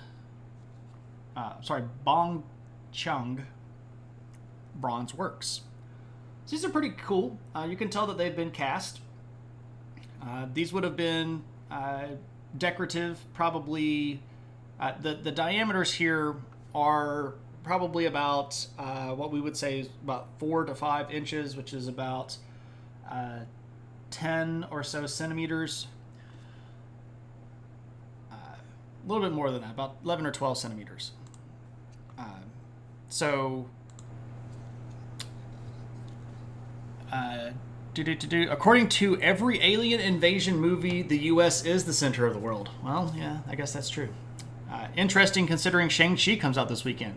bronze works. So these are pretty cool. You can tell that they've been cast. These would have been decorative, probably. The diameters here are probably about what we would say is about 4 to 5 inches, which is about 10 or so centimeters. A little bit more than that, about 11 or 12 centimeters. According to every alien invasion movie, the U.S. is the center of the world. Well, yeah, I guess that's true. Interesting considering Shang-Chi comes out this weekend.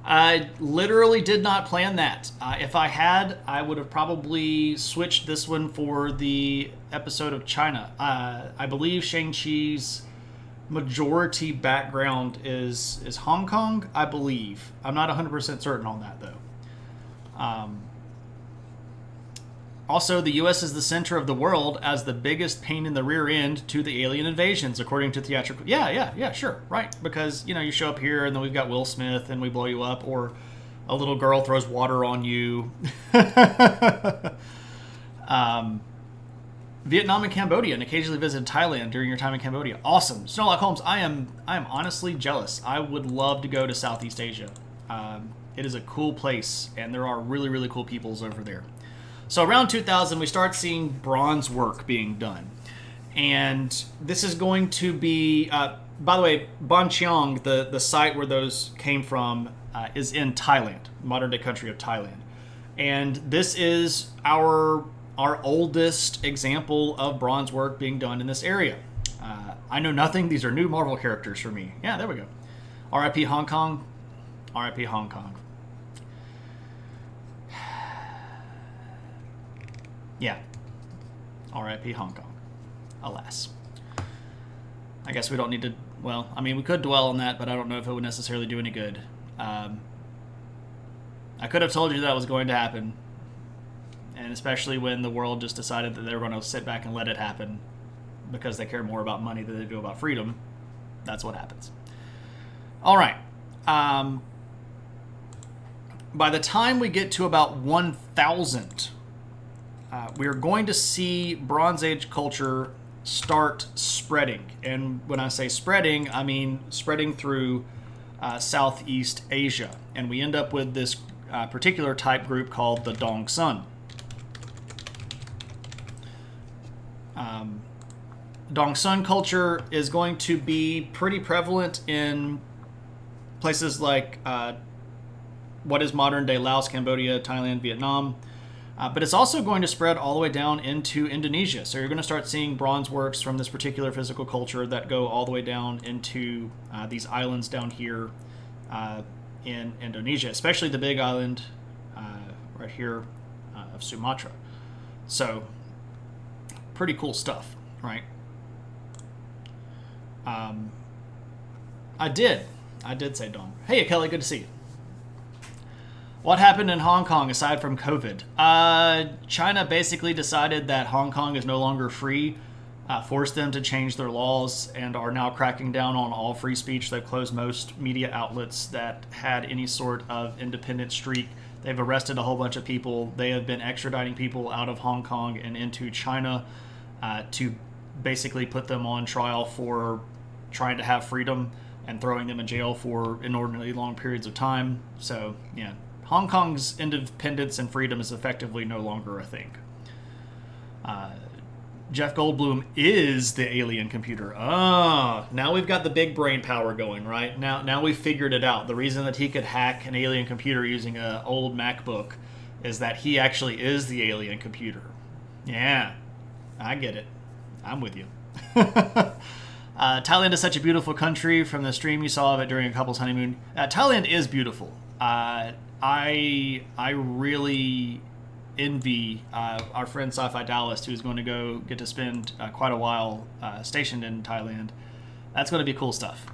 I literally did not plan that. If I had, I would have probably switched this one for the episode of China. I believe Shang-Chi's majority background is Hong Kong, I believe. I'm not 100% certain on that, though. Also, the U.S. is the center of the world as the biggest pain in the rear end to the alien invasions, according to theatrical. Yeah, sure, right. Because, you show up here and then we've got Will Smith and we blow you up, or a little girl throws water on you. Vietnam and Cambodia, and occasionally visited Thailand during your time in Cambodia. Awesome. Snowlock Holmes, I am honestly jealous. I would love to go to Southeast Asia. It is a cool place, and there are really, really cool peoples over there. So around 2000, we start seeing bronze work being done. And this is going to be, by the way, Banqiang, the site where those came from, is in Thailand, modern-day country of Thailand. And this is our oldest example of bronze work being done in this area. I know nothing. These are new Marvel characters for me. Yeah, there we go. R.I.P. Hong Kong. R.I.P. Hong Kong. Yeah. R.I.P. Hong Kong. Alas. I guess we don't need to... Well, I mean, we could dwell on that, but I don't know if it would necessarily do any good. I could have told you that was going to happen. And especially when the world just decided that they were going to sit back and let it happen because they care more about money than they do about freedom. That's what happens. All right. By the time we get to about 1000... we're going to see Bronze Age culture start spreading. And when I say spreading, I mean spreading through Southeast Asia. And we end up with this particular type group called the Dongsun. Dongsun culture is going to be pretty prevalent in places like what is modern-day Laos, Cambodia, Thailand, Vietnam. But it's also going to spread all the way down into Indonesia. So you're going to start seeing bronze works from this particular physical culture that go all the way down into these islands down here in Indonesia, especially the big island right here of Sumatra. So pretty cool stuff, right? I did say Dong. Hey, Kelly, good to see you. What happened in Hong Kong aside from COVID? China basically decided that Hong Kong is no longer free, forced them to change their laws, and are now cracking down on all free speech. They've closed most media outlets that had any sort of independent streak. They've arrested a whole bunch of people. They have been extraditing people out of Hong Kong and into China to basically put them on trial for trying to have freedom and throwing them in jail for inordinately long periods of time. So, yeah. Hong Kong's independence and freedom is effectively no longer a thing. Jeff Goldblum is the alien computer. Now we've got the big brain power going, right? Now we've figured it out. The reason that he could hack an alien computer using an old MacBook is that he actually is the alien computer. Yeah, I get it. I'm with you. Thailand is such a beautiful country. From the stream you saw of it during a couple's honeymoon, Thailand is beautiful. I really envy our friend Sci-Fi Dallas, who's going to go get to spend quite a while stationed in Thailand. That's going to be cool stuff.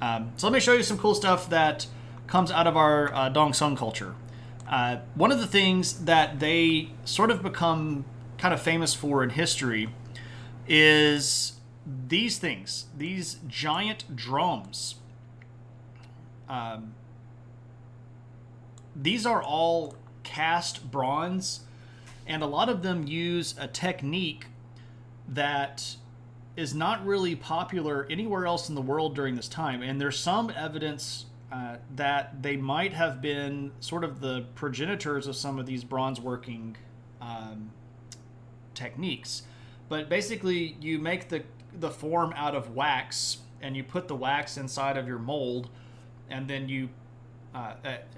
So let me show you some cool stuff that comes out of our Dong Sung culture. One of the things that they sort of become kind of famous for in history is these things, these giant drums. These are all cast bronze, and a lot of them use a technique that is not really popular anywhere else in the world during this time. And there's some evidence that they might have been sort of the progenitors of some of these bronze working techniques. But basically, you make the form out of wax, and you put the wax inside of your mold, and then you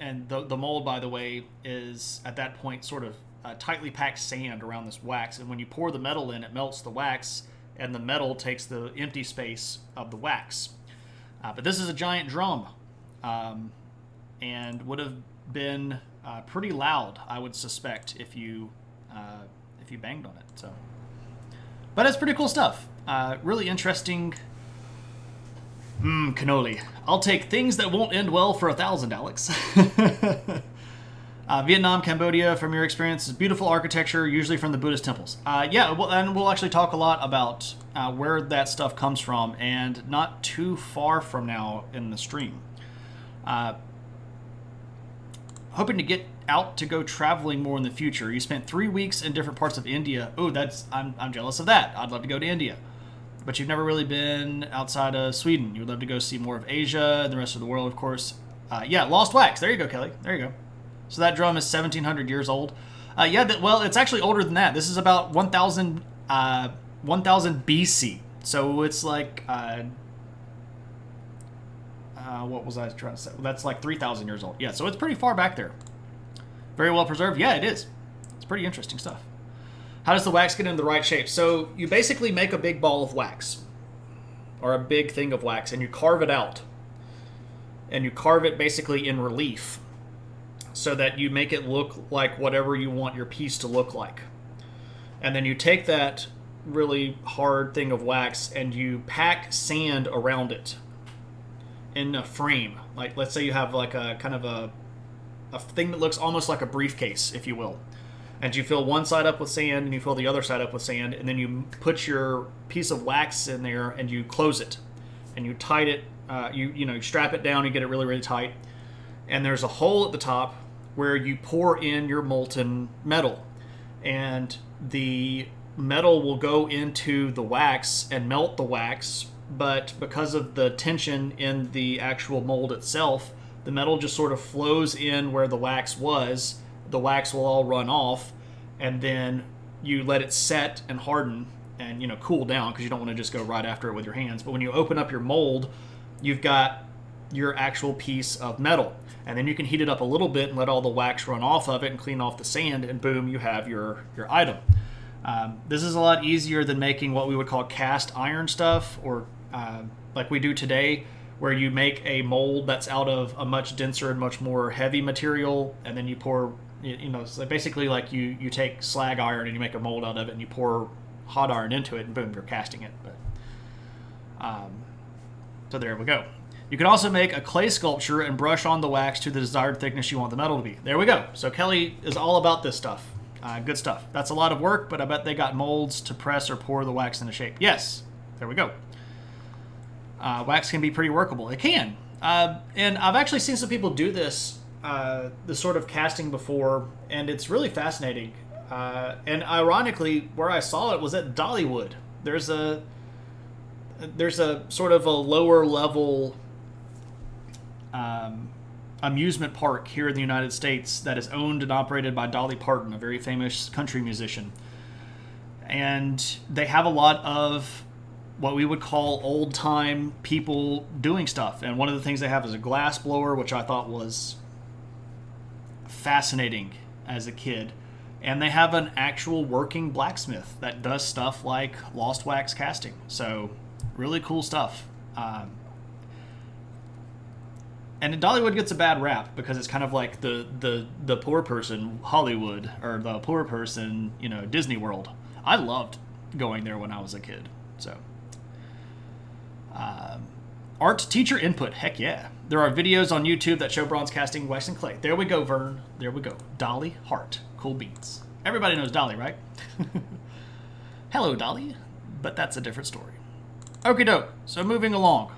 and the mold, by the way, is at that point sort of tightly packed sand around this wax. And when you pour the metal in, it melts the wax, and the metal takes the empty space of the wax. But this is a giant drum, and would have been pretty loud, I would suspect, if you banged on it. So, but it's pretty cool stuff. Really interesting. Cannoli. I'll take things that won't end well for 1,000, Alex. Vietnam, Cambodia, from your experience, is beautiful architecture, usually from the Buddhist temples. Yeah, well, and we'll actually talk a lot about where that stuff comes from, and not too far from now in the stream. Hoping to get out to go traveling more in the future. You spent 3 weeks in different parts of India. Oh, I'm jealous of that. I'd love to go to India. But you've never really been outside of Sweden. You would love to go see more of Asia and the rest of the world, of course. Yeah, lost wax. There you go, Kelly. There you go. So that drum is 1,700 years old. Well, it's actually older than that. This is about 1,000 BC. So it's like, what was I trying to say? That's like 3,000 years old. Yeah, so it's pretty far back there. Very well preserved. Yeah, it is. It's pretty interesting stuff. How does the wax get into the right shape? So you basically make a big ball of wax, or a big thing of wax, and you carve it out. And you carve it basically in relief, so that you make it look like whatever you want your piece to look like. And then you take that really hard thing of wax and you pack sand around it in a frame. Like, let's say you have like a kind of a thing that looks almost like a briefcase, if you will. And you fill one side up with sand, and you fill the other side up with sand, and then you put your piece of wax in there, and you close it, and you tight it. You strap it down, you get it really, really tight, and there's a hole at the top where you pour in your molten metal, and the metal will go into the wax and melt the wax. But because of the tension in the actual mold itself, the metal just sort of flows in where the wax was. The wax will all run off, and then you let it set and harden and cool down, because you don't want to just go right after it with your hands. But when you open up your mold, you've got your actual piece of metal, and then you can heat it up a little bit and let all the wax run off of it and clean off the sand, and boom, you have your item. This is a lot easier than making what we would call cast iron stuff, or like we do today, where you make a mold that's out of a much denser and much more heavy material, and then you pour, so basically like you take slag iron and you make a mold out of it, and you pour hot iron into it, and boom, you're casting it. But so there we go. You can also make a clay sculpture and brush on the wax to the desired thickness you want the metal to be. There we go. So Kelly is all about this stuff. Good stuff. That's a lot of work, but I bet they got molds to press or pour the wax into shape. Yes, there we go. Wax can be pretty workable. It can. And I've actually seen some people do this sort of casting before, and it's really fascinating. And ironically, where I saw it was at Dollywood. There's a sort of a lower level amusement park here in the United States that is owned and operated by Dolly Parton, a very famous country musician. And they have a lot of what we would call old-time people doing stuff. And one of the things they have is a glass blower, which I thought was fascinating as a kid. And they have an actual working blacksmith that does stuff like lost wax casting. So really cool stuff. And Dollywood gets a bad rap because it's kind of like the poor person Hollywood, or the poor person, Disney World. I loved going there when I was a kid. So, art teacher input, heck yeah. There are videos on YouTube that show bronze casting wax and clay. There we go, Vern. There we go. Dolly Hart, cool beans. Everybody knows Dolly, right? Hello, Dolly. But that's a different story. Okie doke. So moving along,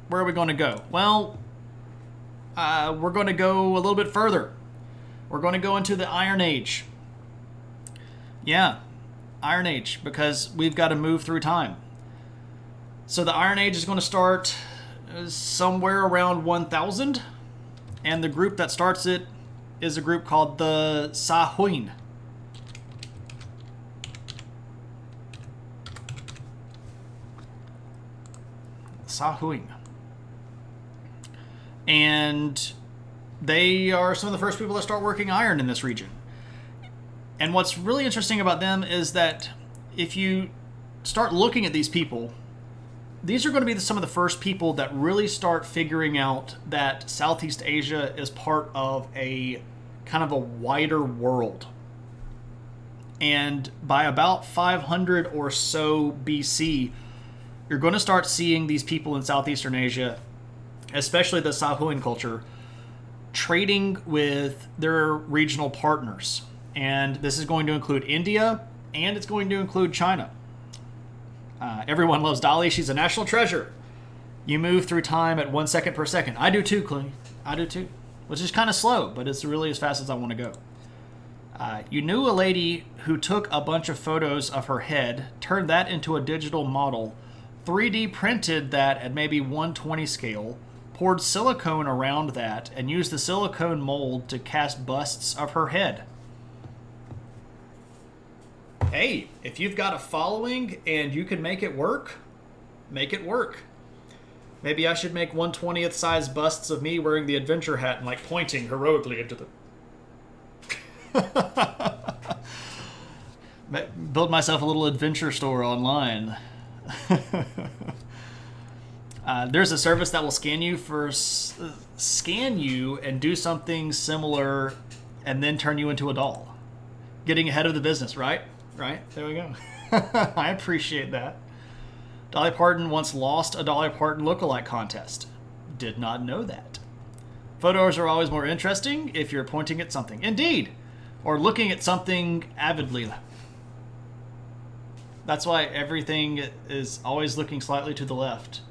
where are we going to go? Well, we're going to go a little bit further. We're going to go into the Iron Age. Yeah, Iron Age, because we've got to move through time. So the Iron Age is going to start somewhere around 1000, and the group that starts it is a group called the Sahuin. Sahuin. And they are some of the first people that start working iron in this region. And what's really interesting about them is that if you start looking at these people, these are going to be some of the first people that really start figuring out that Southeast Asia is part of a kind of a wider world. And by about 500 or so BC, you're going to start seeing these people in Southeastern Asia, especially the Sahuin culture, trading with their regional partners. And this is going to include India, and it's going to include China. Everyone loves Dolly. She's a national treasure. You move through time at 1 second per second. I do too, Clooney. I do too. Which is kind of slow, but it's really as fast as I want to go. You knew a lady who took a bunch of photos of her head, turned that into a digital model, 3D printed that at maybe 120 scale, poured silicone around that, and used the silicone mold to cast busts of her head. Hey, if you've got a following and you can make it work, make it work. Maybe I should make 1/20th size busts of me wearing the adventure hat and like pointing heroically into the... Build myself a little adventure store online. There's a service that will scan you and do something similar and then turn you into a doll. Getting ahead of the business, right? Right? There we go. I appreciate that. Dolly Parton once lost a Dolly Parton lookalike contest. Did not know that. Photos are always more interesting if you're pointing at something. Indeed. Or looking at something avidly. That's why everything is always looking slightly to the left.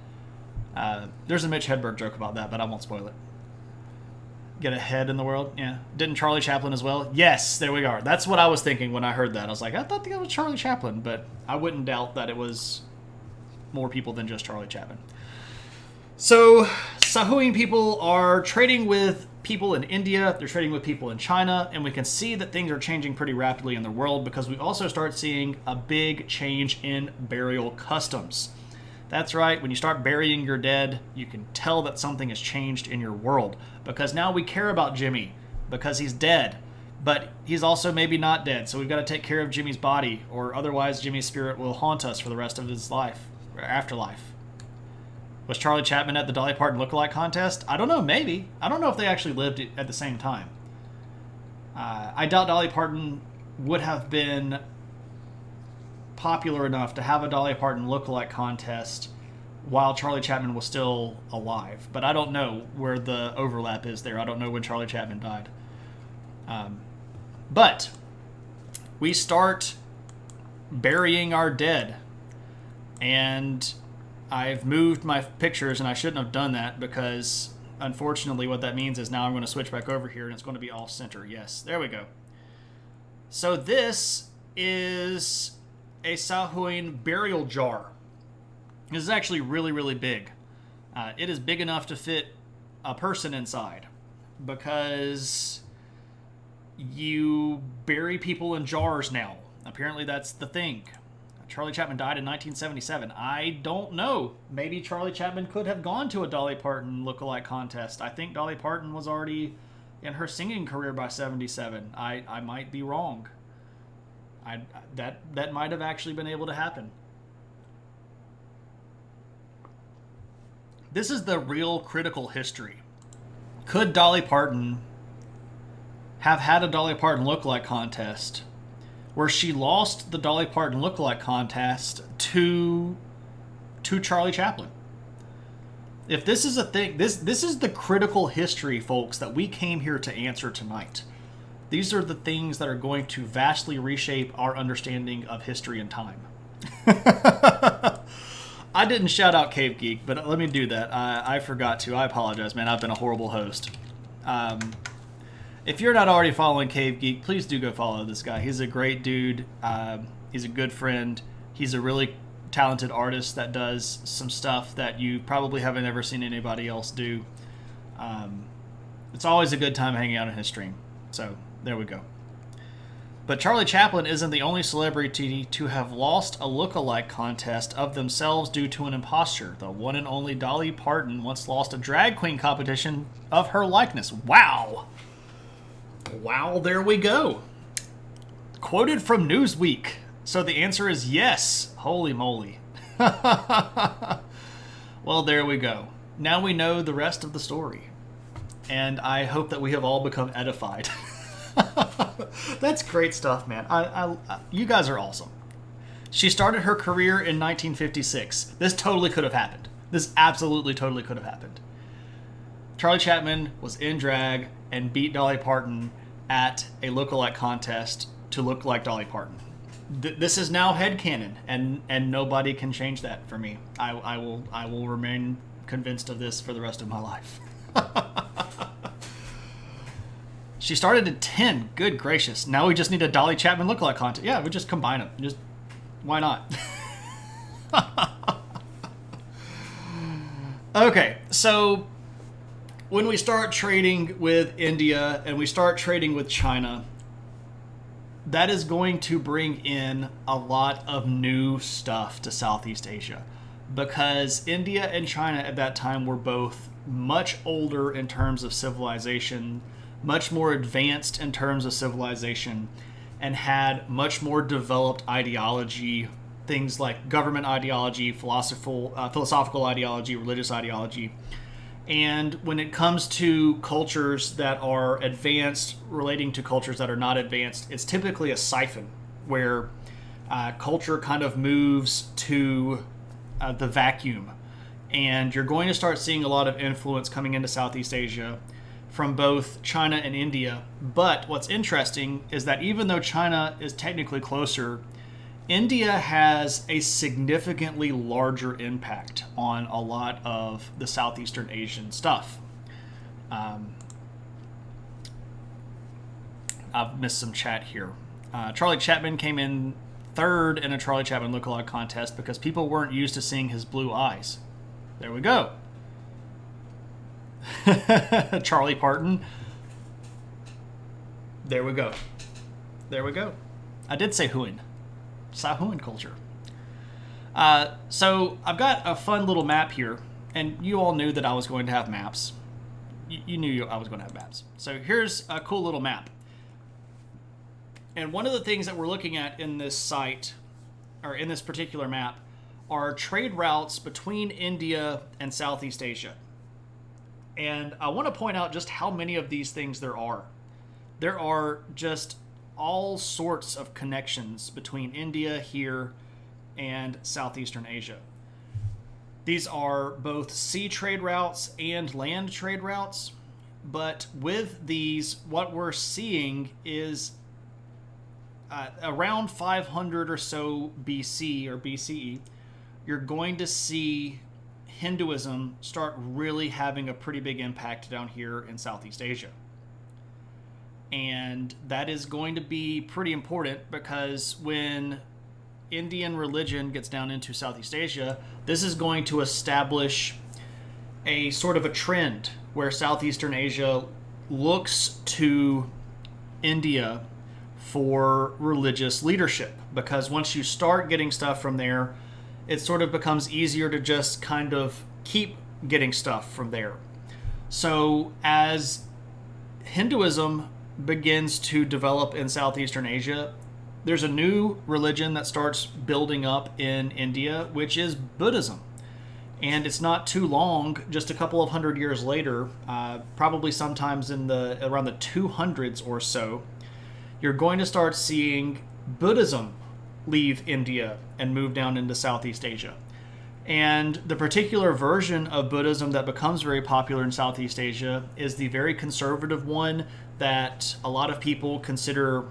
There's a Mitch Hedberg joke about that, but I won't spoil it. Get ahead in the world? Yeah. Didn't Charlie Chaplin as well? Yes, there we are. That's what I was thinking when I heard that. I was like, I thought that was Charlie Chaplin, but I wouldn't doubt that it was more people than just Charlie Chaplin. So, Sahuin people are trading with people in India, they're trading with people in China, and we can see that things are changing pretty rapidly in the world because we also start seeing a big change in burial customs. That's right, when you start burying your dead, you can tell that something has changed in your world because now we care about Jimmy because he's dead, but he's also maybe not dead, so we've got to take care of Jimmy's body or otherwise Jimmy's spirit will haunt us for the rest of his life, or afterlife. Was Charlie Chaplin at the Dolly Parton lookalike contest? I don't know, maybe. I don't know if they actually lived at the same time. I doubt Dolly Parton would have been popular enough to have a Dolly Parton lookalike contest while Charlie Chaplin was still alive. But I don't know where the overlap is there. I don't know when Charlie Chaplin died. But we start burying our dead. And I've moved my pictures, and I shouldn't have done that because, unfortunately, what that means is now I'm going to switch back over here, and it's going to be off-center. Yes, there we go. So this is a Sahuin burial jar. This is actually really, really big. It is big enough to fit a person inside because you bury people in jars now. Apparently that's the thing. Charlie Chaplin died in 1977. I don't know. Maybe Charlie Chaplin could have gone to a Dolly Parton lookalike contest. I think Dolly Parton was already in her singing career by 77. I might be wrong. That might have actually been able to happen. This is the real critical history. Could Dolly Parton have had a Dolly Parton lookalike contest where she lost the Dolly Parton lookalike contest to Charlie Chaplin? If this is a thing, this is the critical history, folks, that we came here to answer tonight. These are the things that are going to vastly reshape our understanding of history and time. I didn't shout out Cave Geek, but let me do that. I forgot to. I apologize, man. I've been a horrible host. If you're not already following Cave Geek, please do go follow this guy. He's a great dude. He's a good friend. He's a really talented artist that does some stuff that you probably haven't ever seen anybody else do. It's always a good time hanging out in his stream. So there we go. But Charlie Chaplin isn't the only celebrity to have lost a look-alike contest of themselves due to an imposture. The one and only Dolly Parton once lost a drag queen competition of her likeness. Wow. Wow, there we go. Quoted from Newsweek. So the answer is yes. Holy moly. Well, there we go. Now we know the rest of the story. And I hope that we have all become edified. That's great stuff, man. You guys are awesome. She started her career in 1956. This totally could have happened. This absolutely totally could have happened. Charlie Chaplin was in drag and beat Dolly Parton at a lookalike contest to look like Dolly Parton. This is now headcanon, and nobody can change that for me. I will remain convinced of this for the rest of my life. She started at 10. Good gracious. Now we just need a Dolly Chapman lookalike contest. Yeah, we just combine them. Just why not? Okay, so when we start trading with India and we start trading with China, that is going to bring in a lot of new stuff to Southeast Asia, because India and China at that time were both much older in terms of civilization, much more advanced in terms of civilization, and had much more developed ideology, things like government ideology, philosophical ideology, religious ideology. And when it comes to cultures that are advanced relating to cultures that are not advanced, it's typically a siphon where culture kind of moves to the vacuum. And you're going to start seeing a lot of influence coming into Southeast Asia from both China and India. But what's interesting is that even though China is technically closer, India has a significantly larger impact on a lot of the Southeastern Asian stuff. I've missed some chat here. Charlie Chaplin came in third in a Charlie Chaplin lookalike contest because people weren't used to seeing his blue eyes. There we go. Charlie Parton. There we go. There we go. I did say Huin. Sahuan culture. So I've got a fun little map here, and you all knew that I was going to have maps. You knew I was going to have maps. So here's a cool little map. And one of the things that we're looking at in this site, or in this particular map, are trade routes between India and Southeast Asia. And I want to point out just how many of these things there are. There are just all sorts of connections between India here and Southeastern Asia. These are both sea trade routes and land trade routes, but with these, what we're seeing is around 500 or so BC or BCE, you're going to see Hinduism start really having a pretty big impact down here in Southeast Asia. And that is going to be pretty important because when Indian religion gets down into Southeast Asia, this is going to establish a sort of a trend where Southeastern Asia looks to India for religious leadership. Because once you start getting stuff from there, it sort of becomes easier to just kind of keep getting stuff from there. So as Hinduism begins to develop in Southeastern Asia, there's a new religion that starts building up in India, which is Buddhism. And it's not too long, just a couple of hundred years later, probably sometimes in around the 200s or so, you're going to start seeing Buddhism leave India and move down into Southeast Asia. And the particular version of Buddhism that becomes very popular in Southeast Asia is the very conservative one that a lot of people consider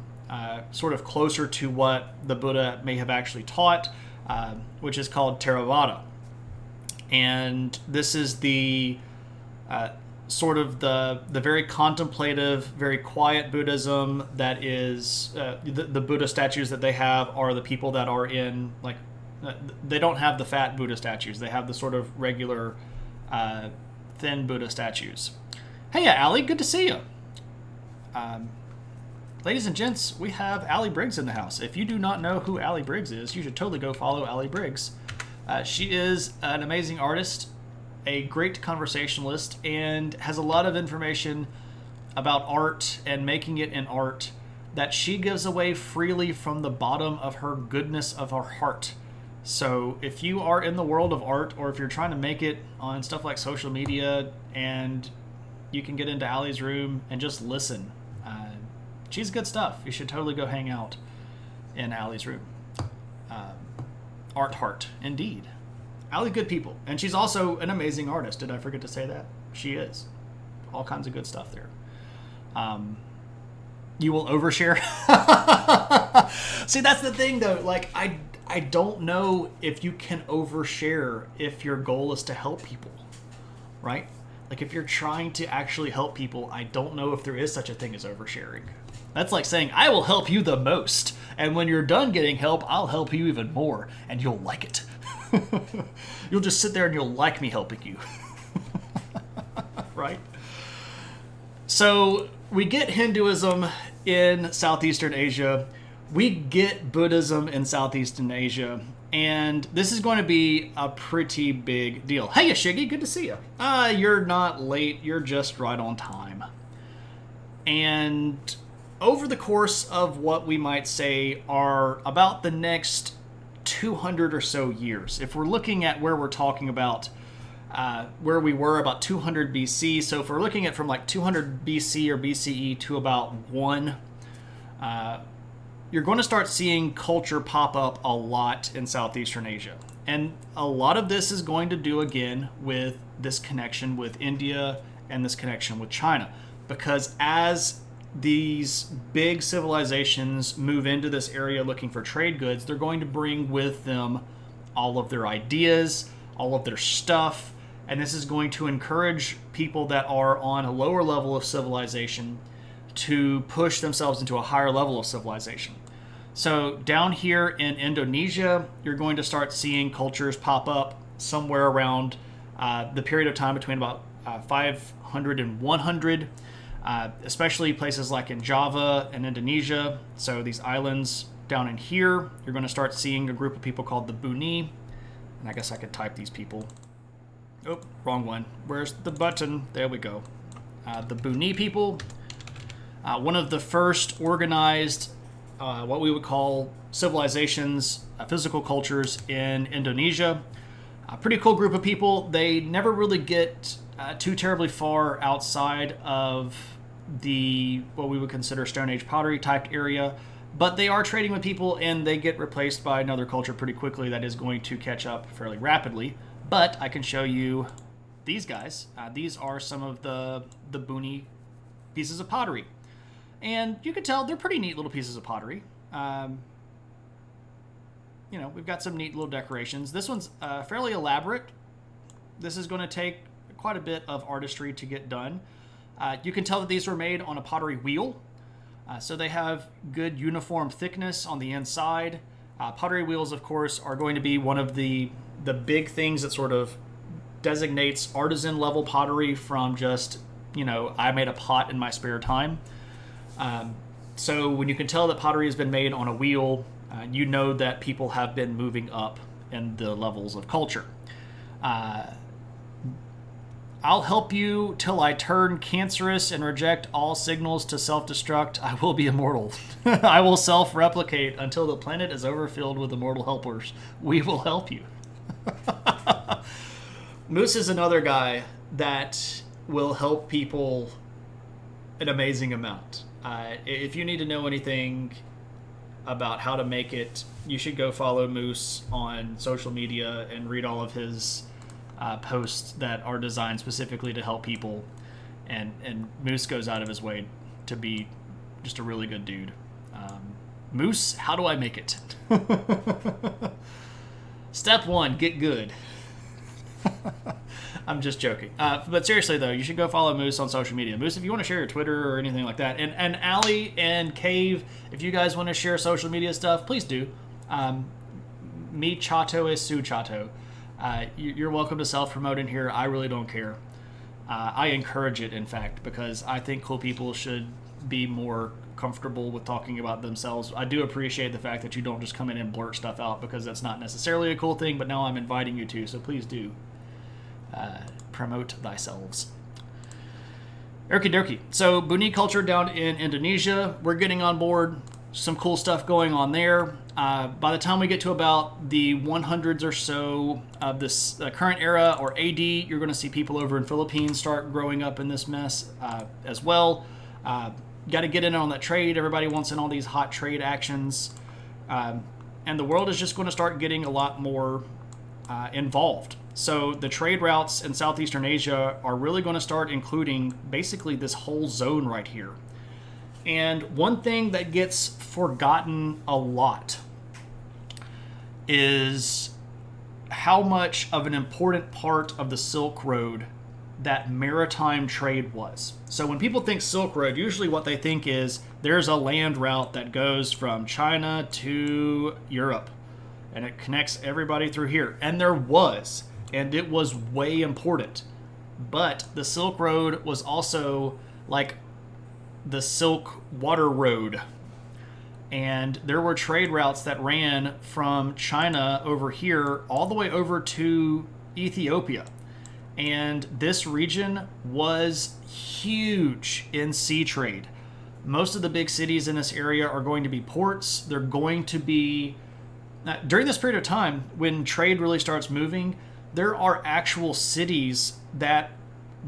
sort of closer to what the Buddha may have actually taught, which is called Theravada. And this is the sort of the very contemplative, very quiet Buddhism that is the Buddha statues that they have are the people that are in, like, they don't have the fat Buddha statues. They have the sort of regular thin Buddha statues. Hey, Allie, good to see you. Ladies and gents, we have Allie Briggs in the house. If you do not know who Allie Briggs is, you should totally go follow Allie Briggs. She is an amazing artist, a great conversationalist, and has a lot of information about art and making it in art that she gives away freely from the bottom of her goodness of her heart. So if you are in the world of art, or if you're trying to make it on stuff like social media, and you can get into Allie's room and just listen, she's good stuff. You should totally go hang out in Allie's room. Art heart, indeed. Allie, good people. And she's also an amazing artist. Did I forget to say that? She is. All kinds of good stuff there. You will overshare. See, that's the thing, though. Like, I don't know if you can overshare if your goal is to help people, right? Like, if you're trying to actually help people, I don't know if there is such a thing as oversharing. That's like saying, I will help you the most, and when you're done getting help, I'll help you even more, and you'll like it. You'll just sit there and you'll like me helping you. Right? So, we get Hinduism in Southeastern Asia. We get Buddhism in Southeastern Asia. And this is going to be a pretty big deal. Hey, Shiggy, good to see you. You're not late. You're just right on time. And over the course of what we might say are about the next 200 or so years, if we're looking at where we're talking about where we were about 200 BC, so if we're looking at from like 200 BC or BCE to about 1, you're going to start seeing culture pop up a lot in Southeastern Asia. And a lot of this is going to do, again, with this connection with India and this connection with China. Because as these big civilizations move into this area looking for trade goods, they're going to bring with them all of their ideas, all of their stuff, and this is going to encourage people that are on a lower level of civilization to push themselves into a higher level of civilization. So down here in Indonesia, you're going to start seeing cultures pop up somewhere around the period of time between about 500 and 100, especially places like in Java and Indonesia. So these islands down in here, you're going to start seeing a group of people called the Buni. And I guess I could type these people. Oh, wrong one. Where's the button? There we go. The Buni people. One of the first organized, what we would call civilizations, physical cultures in Indonesia. A pretty cool group of people. They never really get too terribly far outside of the what we would consider Stone Age pottery type area, but they are trading with people and they get replaced by another culture pretty quickly that is going to catch up fairly rapidly. But I can show you these guys. These are some of the Buni pieces of pottery. And you can tell they're pretty neat little pieces of pottery. You know, we've got some neat little decorations. This one's fairly elaborate. This is going to take quite a bit of artistry to get done. You can tell that these were made on a pottery wheel. So they have good uniform thickness on the inside. Pottery wheels, of course, are going to be one of the big things that sort of designates artisan level pottery from just, you know, I made a pot in my spare time. So when you can tell that pottery has been made on a wheel, you know that people have been moving up in the levels of culture. I'll help you till I turn cancerous and reject all signals to self-destruct. I will be immortal. I will self-replicate until the planet is overfilled with immortal helpers. We will help you. Moose is another guy that will help people an amazing amount. If you need to know anything about how to make it, you should go follow Moose on social media and read all of his posts that are designed specifically to help people. And Moose goes out of his way to be just a really good dude. Moose, how do I make it? Step 1, get good. I'm just joking. But seriously, though, you should go follow Moose on social media. Moose, if you want to share your Twitter or anything like that. And Allie and Cave, if you guys want to share social media stuff, please do. Me chato es su chato. You're welcome to self-promote in here. I really don't care. I encourage it, in fact, because I think cool people should be more comfortable with talking about themselves. I do appreciate the fact that you don't just come in and blurt stuff out, because that's not necessarily a cool thing, but now I'm inviting you to, so please do promote thyselves. Okie dokie. So, Buni culture down in Indonesia, we're getting on board. Some cool stuff going on there. By the time we get to about the 100s or so of this current era, or AD, you're going to see people over in Philippines start growing up in this mess as well. Got to get in on that trade. Everybody wants in all these hot trade actions. And the world is just going to start getting a lot more involved. So the trade routes in Southeastern Asia are really going to start including basically this whole zone right here. And one thing that gets forgotten a lot is how much of an important part of the Silk Road that maritime trade was. So when people think Silk Road, usually what they think is there's a land route that goes from China to Europe, and it connects everybody through here. And there was, and it was way important. But the Silk Road was also like the Silk Water Road. And there were trade routes that ran from China over here all the way over to Ethiopia. And this region was huge in sea trade. Most of the big cities in this area are going to be ports. They're going to be... during this period of time, when trade really starts moving, there are actual cities that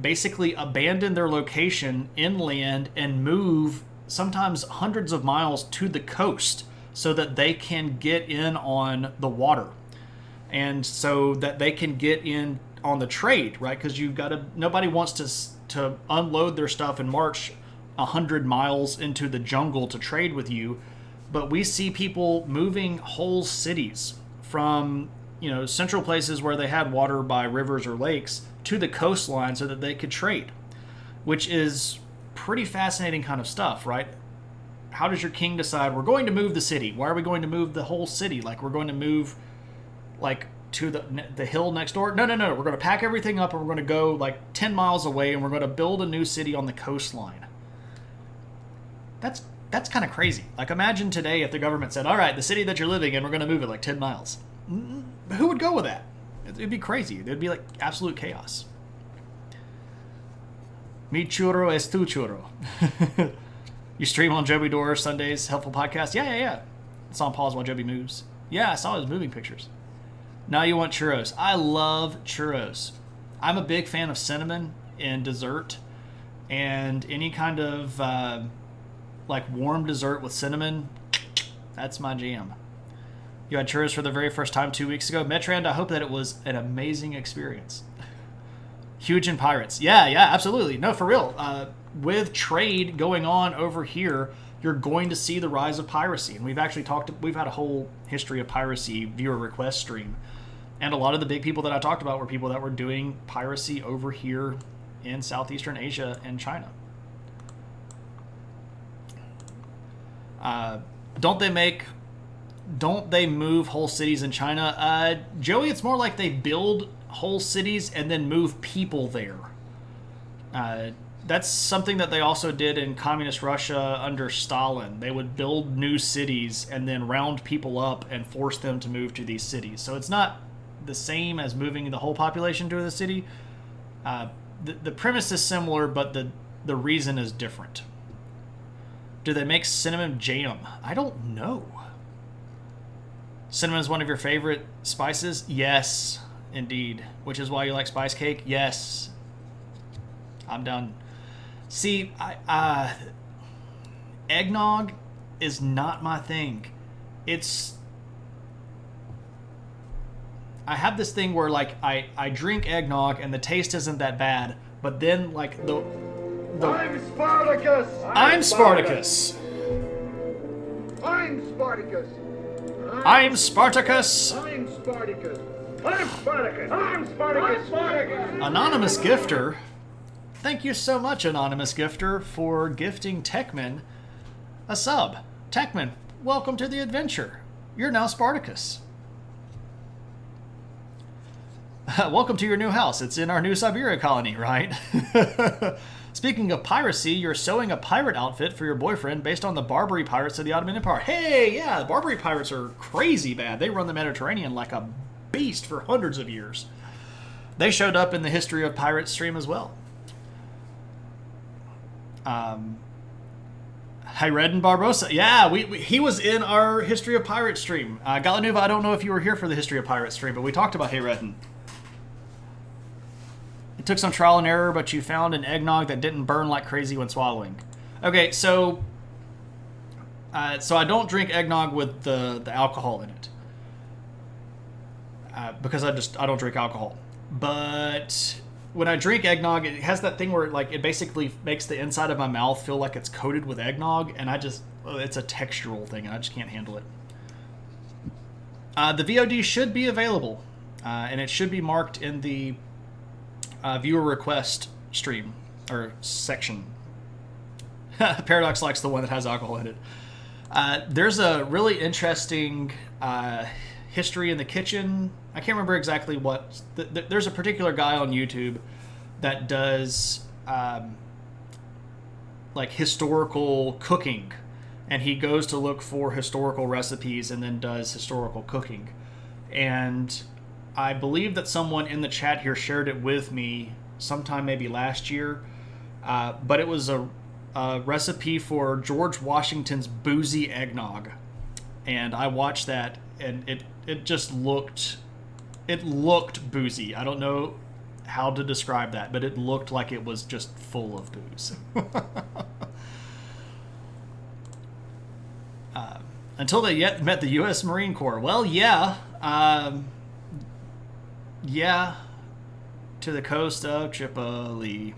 basically abandon their location inland and move sometimes hundreds of miles to the coast so that they can get in on the water. And so that they can get in on the trade, right? Because you've got to... nobody wants to unload their stuff and march 100 miles into the jungle to trade with you. But we see people moving whole cities from, central places where they had water by rivers or lakes to the coastline so that they could trade, which is pretty fascinating kind of stuff, right? How does your king decide we're going to move the city? Why are we going to move the whole city? Like, we're going to move to the hill next door? No. We're going to pack everything up and we're going to go 10 miles away and we're going to build a new city on the coastline. That's kind of crazy. Imagine today if the government said, all right, the city that you're living in, we're going to move it 10 miles. Who would go with that? It'd be crazy. It'd be absolute chaos. Mi churro es tu churro. You stream on Joby Door Sundays, helpful podcast? Yeah. It's on pause while Joby moves. Yeah, I saw his moving pictures. Now you want churros. I love churros. I'm a big fan of cinnamon in dessert, and any kind of warm dessert with cinnamon, that's my jam. You had churros for the very first time 2 weeks ago. Metrand, I hope that it was an amazing experience. Huge in pirates. Yeah, absolutely. No, for real. With trade going on over here, you're going to see the rise of piracy. And we've had a whole history of piracy viewer request stream. And a lot of the big people that I talked about were people that were doing piracy over here in Southeastern Asia and China. Don't they move whole cities in China? Joey, it's more like they build whole cities and then move people there. That's something that they also did in communist Russia under Stalin. They would build new cities and then round people up and force them to move to these cities. So it's not the same as moving the whole population to the city. The premise is similar, but the reason is different. Do they make cinnamon jam? I don't know. Cinnamon is one of your favorite spices? Yes. Indeed. Which is why you like spice cake? Yes. I'm done. See, eggnog is not my thing. I have this thing where like I drink eggnog and the taste isn't that bad, but then like the I'm Spartacus! I'm Spartacus. I'm Spartacus! I'm Spartacus. I'm Spartacus! I'm Spartacus! I'm Spartacus! I'm Spartacus! Anonymous gifter. Thank you so much, Anonymous gifter, for gifting Techman a sub. Techman, welcome to the adventure. You're now Spartacus. Welcome to your new house. It's in our new Siberia colony, right? Speaking of piracy, you're sewing a pirate outfit for your boyfriend based on the Barbary pirates of the Ottoman Empire. Hey, yeah, the Barbary pirates are crazy bad. They run the Mediterranean like a beast for hundreds of years. They showed up in the History of Pirates stream as well. Hayreddin Barbosa. Yeah, he was in our History of Pirates stream. Galanuva, I don't know if you were here for the History of Pirates stream, but we talked about Hayreddin. It took some trial and error, but you found an eggnog that didn't burn like crazy when swallowing. Okay, so I don't drink eggnog with the alcohol in it. Because I don't drink alcohol. But when I drink eggnog, it has that thing where it basically makes the inside of my mouth feel like it's coated with eggnog, and it's a textural thing, and I just can't handle it. The VOD should be available, and it should be marked in the viewer request stream or section. Paradox likes the one that has alcohol in it. There's a really interesting history in the kitchen. I can't remember exactly what. There's a particular guy on YouTube that does like historical cooking, and he goes to look for historical recipes and then does historical cooking. And I believe that someone in the chat here shared it with me sometime maybe last year, but it was a recipe for George Washington's boozy eggnog, and I watched that, and it just looked boozy. I don't know how to describe that, but it looked like it was just full of booze. Until they met the U.S. Marine Corps. Well, yeah. Yeah, to the coast of Tripoli.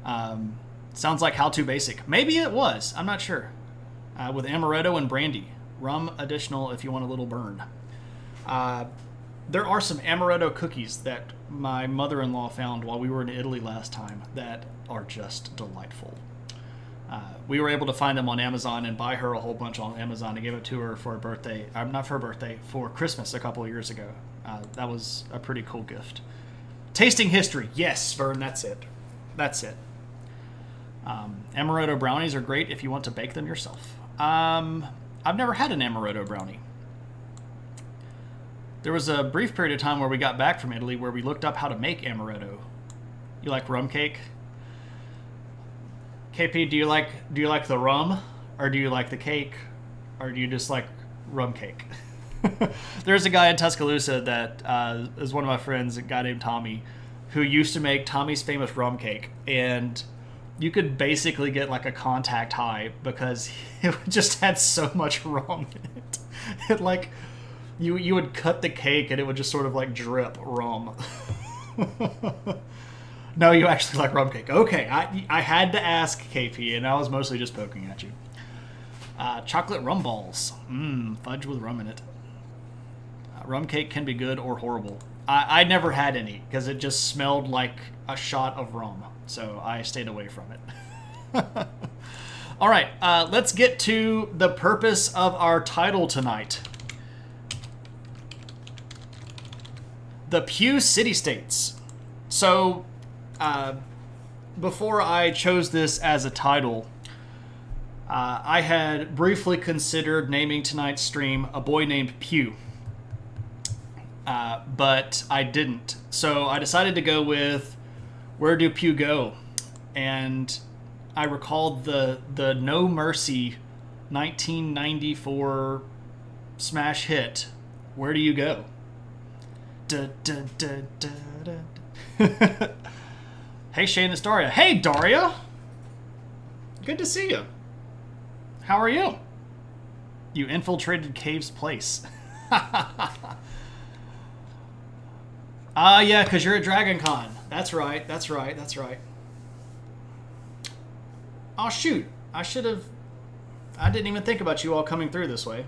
Sounds like How To Basic. Maybe it was. I'm not sure. With amaretto and brandy. Rum additional if you want a little burn. There are some amaretto cookies that my mother-in-law found while we were in Italy last time that are just delightful. We were able to find them on Amazon and buy her a whole bunch on Amazon and give it to her for her birthday. Not for her birthday, for Christmas a couple of years ago. That was a pretty cool gift. Tasting history. Yes, Vern, that's it. That's it. Amaretto brownies are great if you want to bake them yourself. I've never had an amaretto brownie. There was a brief period of time where we got back from Italy where we looked up how to make amaretto. You like rum cake? KP, do you like the rum, or do you like the cake, or do you just like rum cake? There's a guy in Tuscaloosa that is one of my friends, a guy named Tommy, who used to make Tommy's famous rum cake, and you could basically get like a contact high because it just had so much rum in it. It like you would cut the cake and it would just sort of like drip rum. No, you actually like rum cake. Okay, I had to ask, KP, and I was mostly just poking at you. Chocolate rum balls. Fudge with rum in it. Rum cake can be good or horrible. I never had any because it just smelled like a shot of rum, so I stayed away from it. All right, let's get to the purpose of our title tonight. The Pew City-States. So, before I chose this as a title, I had briefly considered naming tonight's stream A Boy Named Pew. But I didn't. So I decided to go with Where Do Pew Go? And I recalled the No Mercy 1994 smash hit, Where Do You Go? Da, da, da, da, da. Hey, Shane, it's Daria. Hey, Daria! Good to see you. How are you? You infiltrated Cave's place. Yeah, because you're at Dragon Con. That's right, that's right, that's right. Oh, shoot. I didn't even think about you all coming through this way.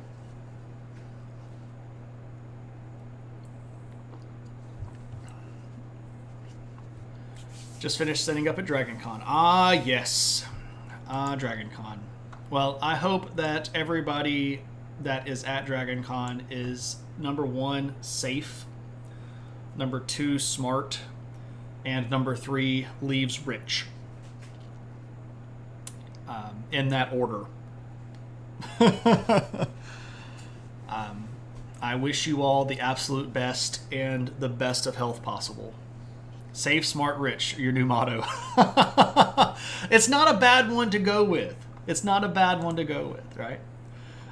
Just finished setting up at Dragon Con. Ah, yes. Dragon Con. Well, I hope that everybody that is at Dragon Con is, number 1, safe, number 2, smart, and number 3, leaves rich. In that order. I wish you all the absolute best and the best of health possible. Safe, smart, rich, your new motto. It's not a bad one to go with. It's not a bad one to go with, right?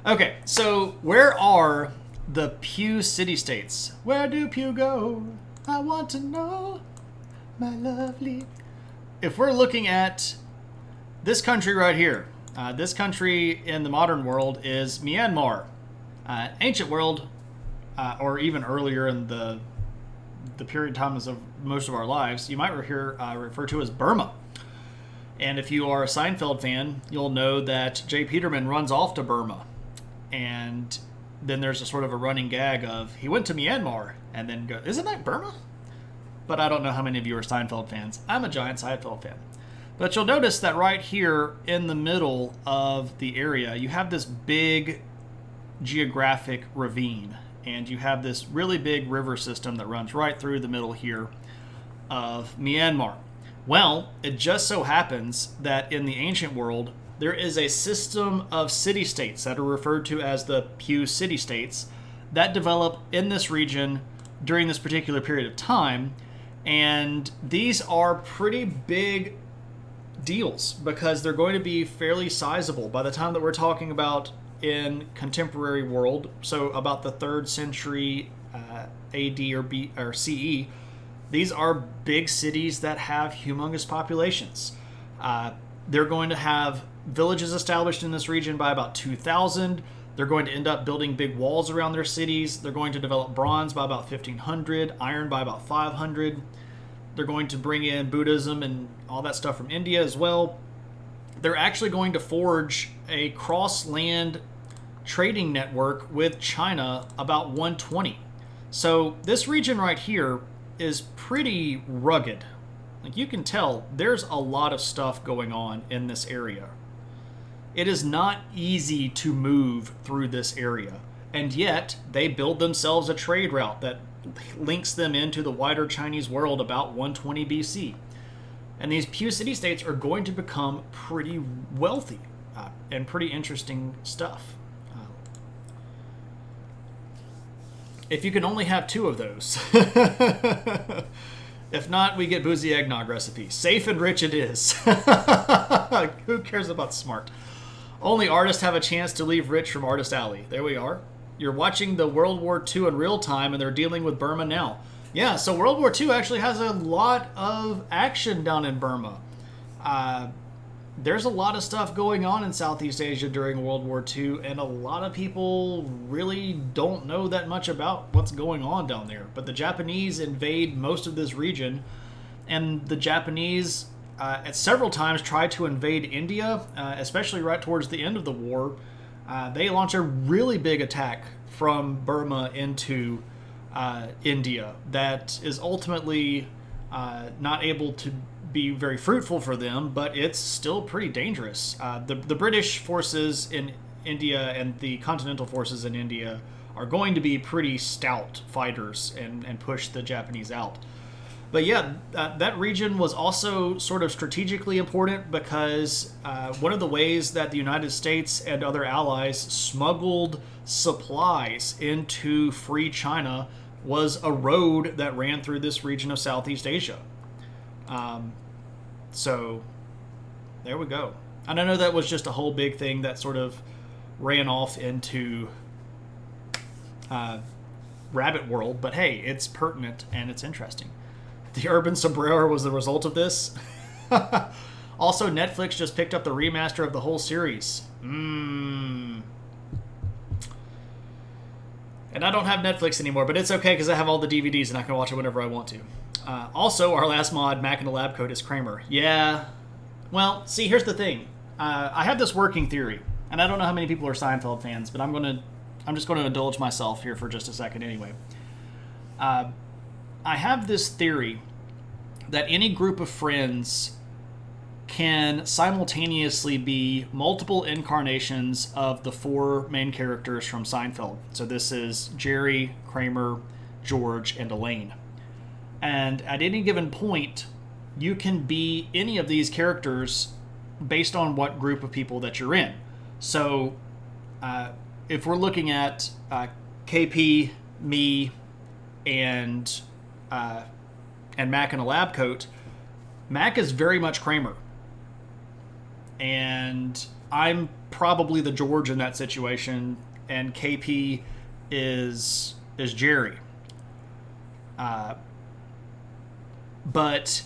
Okay, so where are the Pew city-states? Where do Pew go? I want to know, my lovely. If we're looking at this country right here, this country in the modern world is Myanmar. Ancient world, or even earlier in the period of times of most of our lives, you might refer to as Burma. And if you are a Seinfeld fan, you'll know that Jay Peterman runs off to Burma. And then there's a sort of a running gag of, he went to Myanmar, and then go, isn't that Burma? But I don't know how many of you are Seinfeld fans. I'm a giant Seinfeld fan. But you'll notice that right here in the middle of the area, you have this big geographic ravine. And you have this really big river system that runs right through the middle here of Myanmar. Well, it just so happens that in the ancient world, there is a system of city-states that are referred to as the Pew city-states that develop in this region during this particular period of time. And these are pretty big deals because they're going to be fairly sizable by the time that we're talking about in contemporary world, so about the 3rd century AD or CE. These are big cities that have humongous populations. They're going to have villages established in this region by about 2000. They're going to end up building big walls around their cities. They're going to develop bronze by about 1500, iron by about 500. They're going to bring in Buddhism and all that stuff from India as well. They're actually going to forge a cross-land trading network with China about 120. So this region right here is pretty rugged. Like you can tell, there's a lot of stuff going on in this area. It is not easy to move through this area, and yet they build themselves a trade route that links them into the wider Chinese world about 120 BC. And these Pew city-states are going to become pretty wealthy and pretty interesting stuff. If you can only have 2 of those. If not, we get boozy eggnog recipe. Safe and rich it is. Who cares about smart? Only artists have a chance to leave rich from Artist Alley. There we are. You're watching the World War II in real time, and they're dealing with Burma now. Yeah, so World War II actually has a lot of action down in Burma. There's a lot of stuff going on in Southeast Asia during World War II, and a lot of people really don't know that much about what's going on down there. But the Japanese invade most of this region, and the Japanese at several times tried to invade India, especially right towards the end of the war. They launch a really big attack from Burma into India that is ultimately not able to be very fruitful for them, but it's still pretty dangerous. The British forces in India and the continental forces in India are going to be pretty stout fighters and push the Japanese out. But yeah, that region was also sort of strategically important because one of the ways that the United States and other allies smuggled supplies into free China was a road that ran through this region of Southeast Asia. So there we go. And I know that was just a whole big thing that sort of ran off into rabbit world, but hey, it's pertinent and it's interesting. The urban sombrero was the result of this. Also, Netflix just picked up the remaster of the whole series. And I don't have Netflix anymore, but it's okay because I have all the DVDs and I can watch it whenever I want to. Also, our last mod, Mac in the Lab Coat, is Kramer. Yeah. Well, see, here's the thing. I have this working theory, and I don't know how many people are Seinfeld fans, but I'm just going to indulge myself here for just a second anyway. I have this theory that any group of friends can simultaneously be multiple incarnations of the four main characters from Seinfeld. So this is Jerry, Kramer, George, and Elaine. And at any given point, you can be any of these characters based on what group of people that you're in. So if we're looking at KP, me, and Mac in a lab coat, Mac is very much Kramer. And I'm probably the George in that situation, and KP is Jerry. But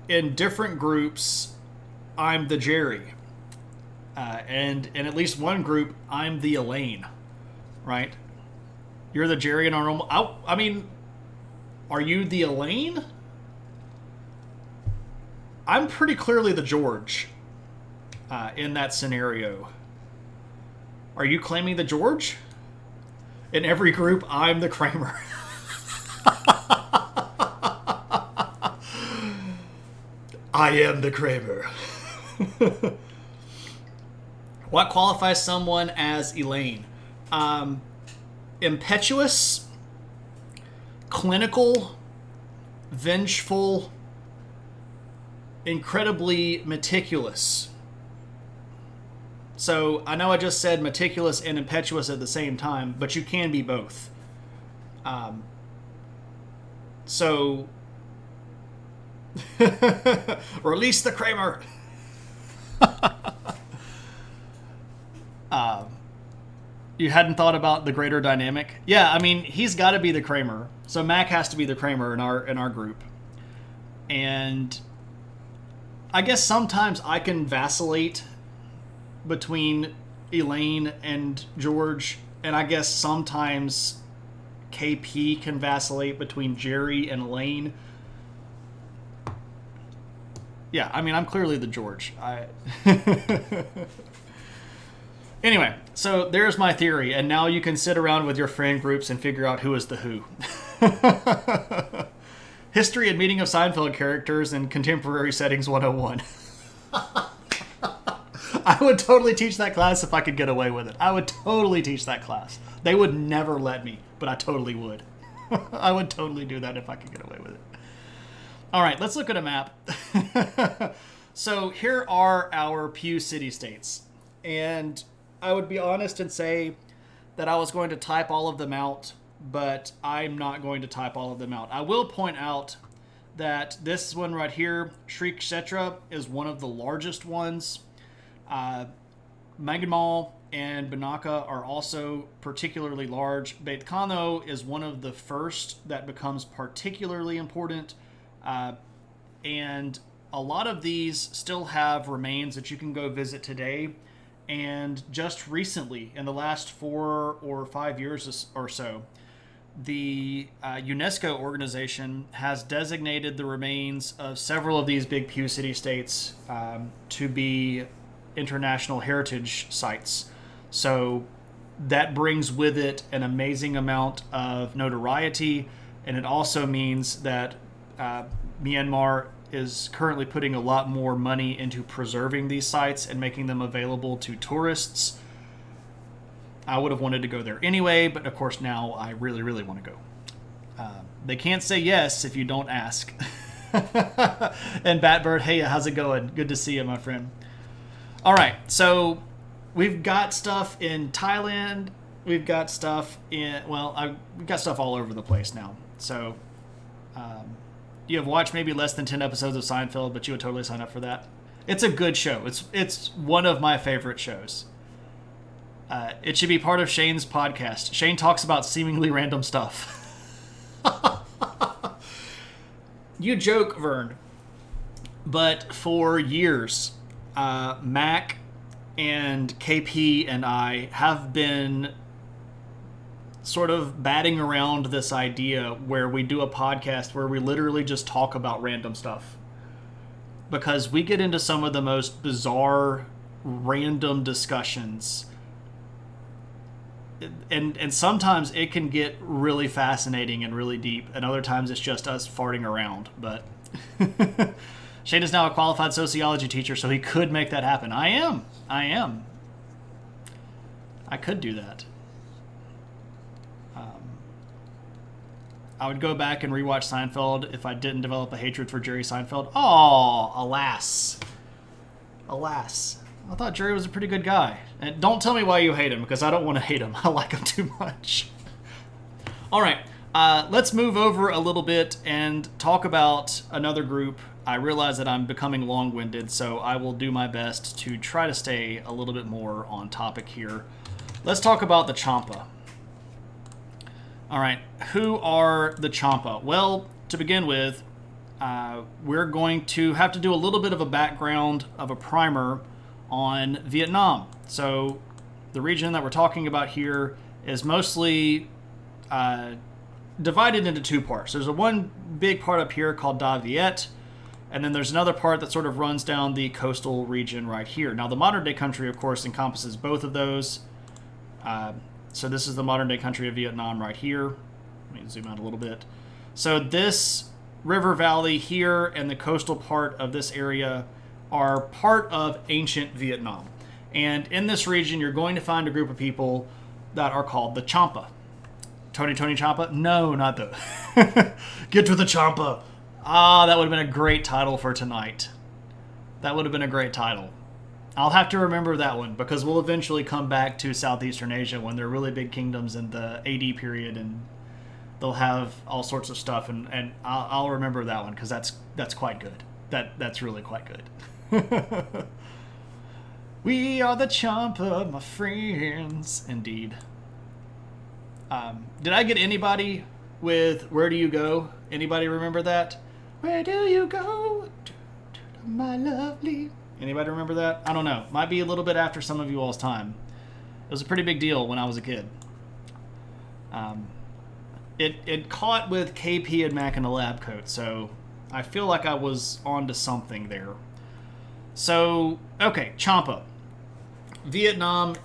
in different groups, I'm the Jerry. And in at least one group, I'm the Elaine. Right? You're the Jerry in our normal... I mean, are you the Elaine? I'm pretty clearly the George in that scenario. Are you claiming the George? In every group, I'm the Kramer. I am the Kramer. What qualifies someone as Elaine? Impetuous, clinical, vengeful, incredibly meticulous. So I know I just said meticulous and impetuous at the same time, but you can be both. So release the Kramer. You hadn't thought about the greater dynamic? Yeah, I mean, he's got to be the Kramer. So Mac has to be the Kramer in our group. And I guess sometimes I can vacillate between Elaine and George, and I guess sometimes KP can vacillate between Jerry and Elaine. Yeah, I mean, I'm clearly the George. Anyway, so there's my theory, and now you can sit around with your friend groups and figure out who is the who. History and meaning of Seinfeld characters in contemporary settings 101. I would totally teach that class if I could get away with it. I would totally teach that class. They would never let me, but I totally would. I would totally do that if I could get away with it. All right, let's look at a map. So here are our Pew city-states. And I would be honest and say that I was going to type all of them out, but I'm not going to type all of them out. I will point out that this one right here, Sri Kshetra, is one of the largest ones. Magadmal and Banaka are also particularly large. Beit Kano is one of the first that becomes particularly important. And a lot of these still have remains that you can go visit today. And just recently, in the last 4 or 5 years or so, the UNESCO organization has designated the remains of several of these big Pew city-states to be international heritage sites. So that brings with it an amazing amount of notoriety, and it also means that Myanmar is currently putting a lot more money into preserving these sites and making them available to tourists. I would have wanted to go there anyway, but of course now I really, really want to go. They can't say yes if you don't ask. And Batbird, hey, how's it going? Good to see you, my friend. All right, so we've got stuff in Thailand. We've got stuff in, we've got stuff all over the place now. So you have watched maybe less than 10 episodes of Seinfeld, but you would totally sign up for that. It's a good show. It's one of my favorite shows. It should be part of Shane's podcast. Shane talks about seemingly random stuff. you joke, Vern, but for years, Mac and KP and I have been sort of batting around this idea where we do a podcast where we literally just talk about random stuff. Because we get into some of the most bizarre, random discussions. And sometimes it can get really fascinating and really deep, and other times it's just us farting around. But Shane is now a qualified sociology teacher, so he could make that happen. I am. I could do that. I would go back and rewatch Seinfeld if I didn't develop a hatred for Jerry Seinfeld. Oh, alas. Alas. I thought Jerry was a pretty good guy. And don't tell me why you hate him, because I don't want to hate him. I like him too much. All right. Let's move over a little bit and talk about another group. I realize that I'm becoming long-winded, so I will do my best to try to stay a little bit more on topic here. Let's talk about the Champa. All right, who are the Champa? Well, to begin with, we're going to have to do a little bit of a background of a primer on Vietnam. So the region that we're talking about here is mostly divided into two parts. There's one big part up here called Da Viet, and then there's another part that sort of runs down the coastal region right here. Now, the modern-day country, of course, encompasses both of those. So this is the modern-day country of Vietnam right here. Let me zoom out a little bit. So this river valley here and the coastal part of this area are part of ancient Vietnam. And in this region, you're going to find a group of people that are called the Champa. Tony Champa? No, not the... Get to the Champa. Ah, that would have been a great title for tonight. That would have been a great title. I'll have to remember that one, because we'll eventually come back to Southeastern Asia when they're really big kingdoms in the AD period, and they'll have all sorts of stuff, and I'll remember that one, because that's quite good. That's really quite good. We are the Champa, my friends. Indeed. Did I get anybody with Where Do You Go? Anybody remember that? Where do you go, my lovely... Anybody remember that? I don't know. Might be a little bit after some of you all's time. It was a pretty big deal when I was a kid. It caught with KP and Mac in a lab coat, so I feel like I was onto something there. So, okay, Champa. Vietnam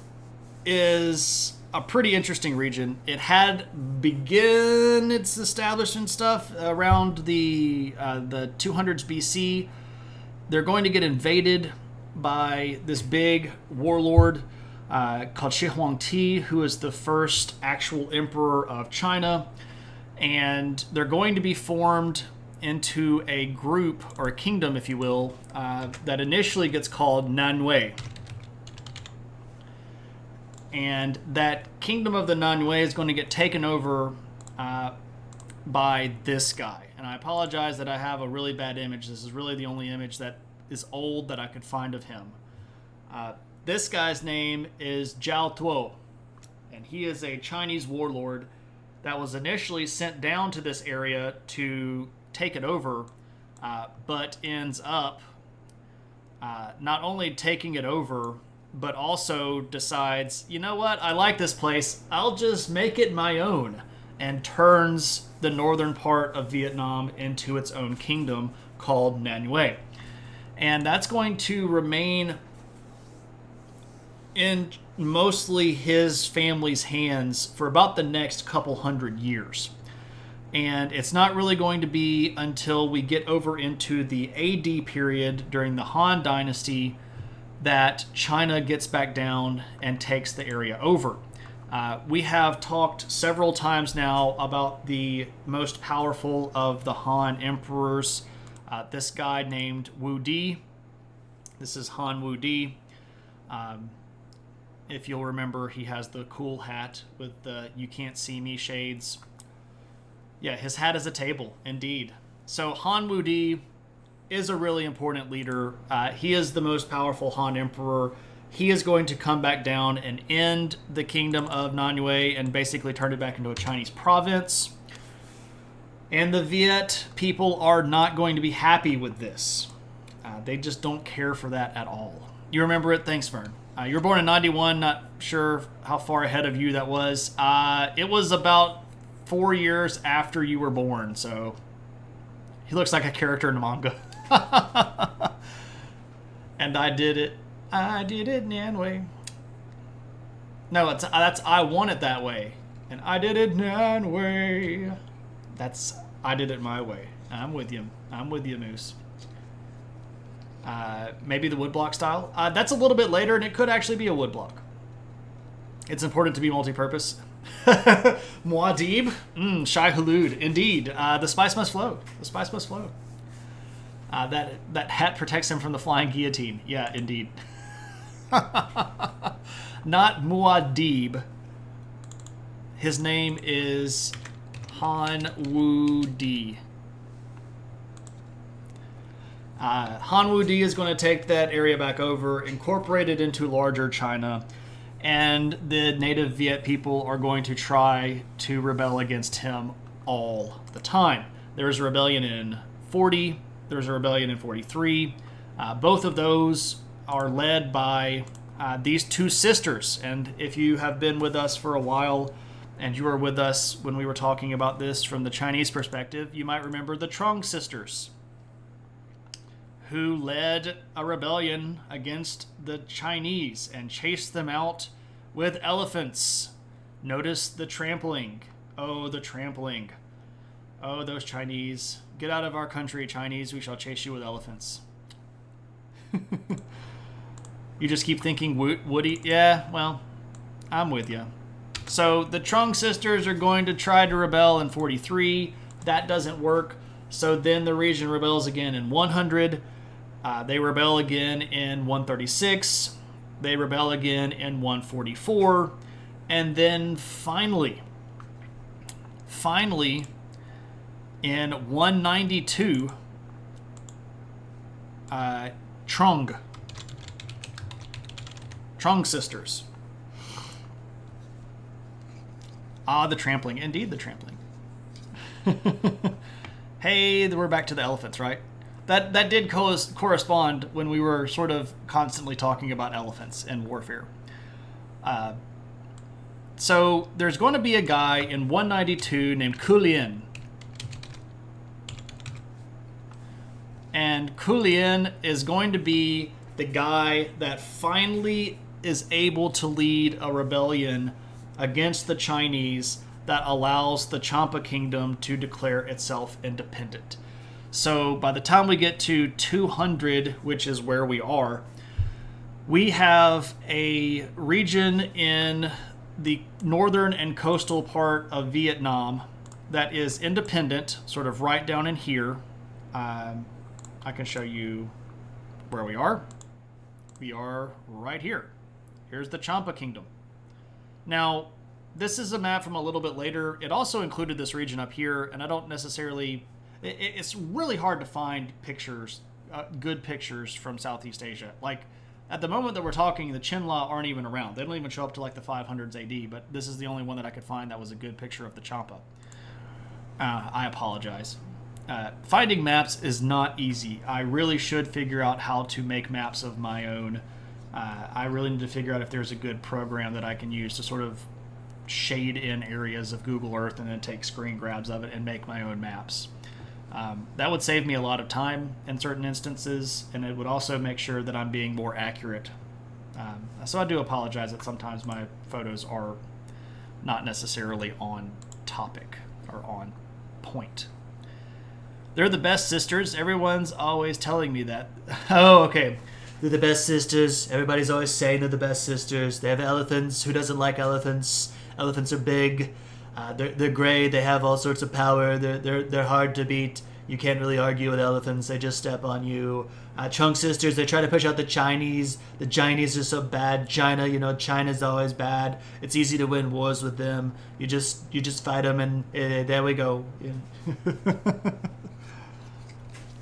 is a pretty interesting region. It had begun its establishment stuff around the 200s BC. They're going to get invaded by this big warlord called Shi Huangti, who is the first actual emperor of China. And they're going to be formed into a group, or a kingdom, if you will, that initially gets called Nanwei. And that kingdom of the Nanwei is going to get taken over by this guy. And I apologize that I have a really bad image. This is really the only image that is old that I could find of him. This guy's name is Zhao Tuo, and he is a Chinese warlord that was initially sent down to this area to take it over, but ends up not only taking it over, but also decides, you know what, I like this place, I'll just make it my own, and turns the northern part of Vietnam into its own kingdom called Nanwei. And that's going to remain in mostly his family's hands for about the next couple hundred years. And it's not really going to be until we get over into the AD period during the Han Dynasty that China gets back down and takes the area over. We have talked several times now about the most powerful of the Han emperors. This guy named Wu Di. This is Han Wu Di. If you'll remember, he has the cool hat with the "you can't see me" shades. Yeah, his hat is a table, indeed. So Han Wu Di is a really important leader. He is the most powerful Han emperor. He is going to come back down and end the kingdom of Nanwei and basically turn it back into a Chinese province. And the Viet people are not going to be happy with this. They just don't care for that at all. You remember it? Thanks, Vern. You were born in 91. Not sure how far ahead of you that was. It was about 4 years after you were born, so he looks like a character in a manga. And I did it Nanway. No, that's I want it that way. And I did it Nanway. That's I did it my way. I'm with you. I'm with you, Moose. Maybe the woodblock style. That's a little bit later, and it could actually be a woodblock. It's important to be multi-purpose. Muad'Dib. Shai Hulud. Indeed. The spice must flow. The spice must flow. That hat protects him from the flying guillotine. Yeah, indeed. Not Muad'Dib. His name is Han Wu-Di. Han Wu-Di is going to take that area back over, incorporate it into larger China, and the native Viet people are going to try to rebel against him all the time. There was a rebellion in 40, there was a rebellion in 43. Both of those are led by these two sisters, and if you have been with us for a while, and you were with us when we were talking about this from the Chinese perspective, you might remember the Trung sisters, who led a rebellion against the Chinese and chased them out with elephants. Notice the trampling. Oh, the trampling. Oh, those Chinese. Get out of our country, Chinese. We shall chase you with elephants. You just keep thinking Woody. Yeah, well, I'm with you. So the Trung sisters are going to try to rebel in 43. That doesn't work. So then the region rebels again in 100. They rebel again in 136. They rebel again in 144. And then finally, in 192, Trung sisters. The trampling. Indeed, the trampling. Hey, we're back to the elephants, right? That did correspond when we were sort of constantly talking about elephants and warfare. So there's going to be a guy in 192 named Kulien. And Kulien is going to be the guy that finally is able to lead a rebellion against the Chinese that allows the Champa Kingdom to declare itself independent. So by the time we get to 200, which is where we are, we have a region in the northern and coastal part of Vietnam that is independent, sort of right down in here. I can show you where we are. We are right here. Here's the Champa Kingdom. Now, this is a map from a little bit later. It also included this region up here, and I don't necessarily... It's really hard to find pictures, good pictures from Southeast Asia. Like, at the moment that we're talking, the Chinla aren't even around. They don't even show up to like the 500s AD, but this is the only one that I could find that was a good picture of the Champa. I apologize. Finding maps is not easy. I really should figure out how to make maps of my own. I really need to figure out if there's a good program that I can use to sort of shade in areas of Google Earth and then take screen grabs of it and make my own maps. That would save me a lot of time in certain instances, and it would also make sure that I'm being more accurate. So I do apologize that sometimes my photos are not necessarily on topic or on point. They're the best sisters. Everyone's always telling me that. Oh, okay. They're the best sisters. Everybody's always saying they're the best sisters. They have elephants. Who doesn't like elephants? Elephants are big. They're gray. They have all sorts of power. They're hard to beat. You can't really argue with elephants. They just step on you. Chung sisters, they try to push out the Chinese. The Chinese are so bad. China's always bad. It's easy to win wars with them. You just fight them, and there we go. Yeah.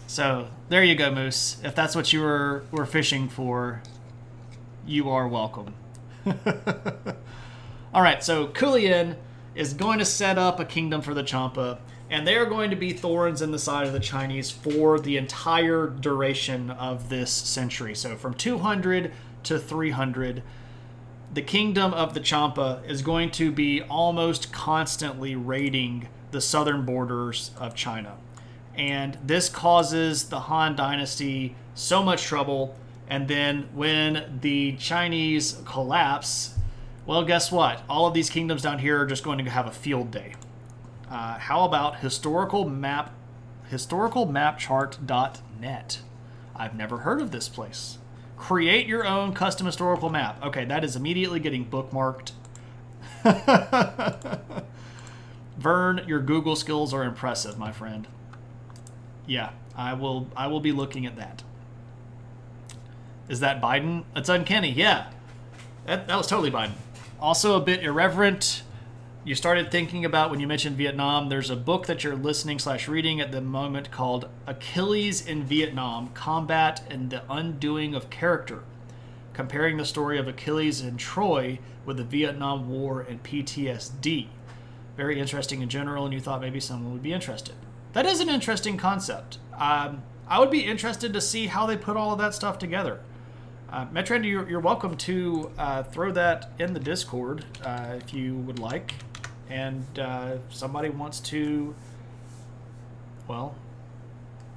So there you go, Moose. If that's what you were fishing for, you are welcome. All right, so Kulien is going to set up a kingdom for the Champa. And they are going to be thorns in the side of the Chinese for the entire duration of this century. So from 200 to 300, the kingdom of the Champa is going to be almost constantly raiding the southern borders of China. And this causes the Han Dynasty so much trouble. And then when the Chinese collapse, well, guess what? All of these kingdoms down here are just going to have a field day. How about historicalmapchart.net? I've never heard of this place. Create your own custom historical map. Okay, that is immediately getting bookmarked. Vern, your Google skills are impressive, my friend. Yeah, I will be looking at that. Is that Biden? It's uncanny, yeah. That was totally Biden. Also a bit irreverent. You started thinking about when you mentioned Vietnam. There's a book that you're listening/reading at the moment called Achilles in Vietnam, Combat and the Undoing of Character, comparing the story of Achilles in Troy with the Vietnam War and PTSD. Very interesting in general, and you thought maybe someone would be interested. That is an interesting concept. I would be interested to see how they put all of that stuff together. Metrand, you're welcome to throw that in the Discord if you would like. And somebody wants to, well,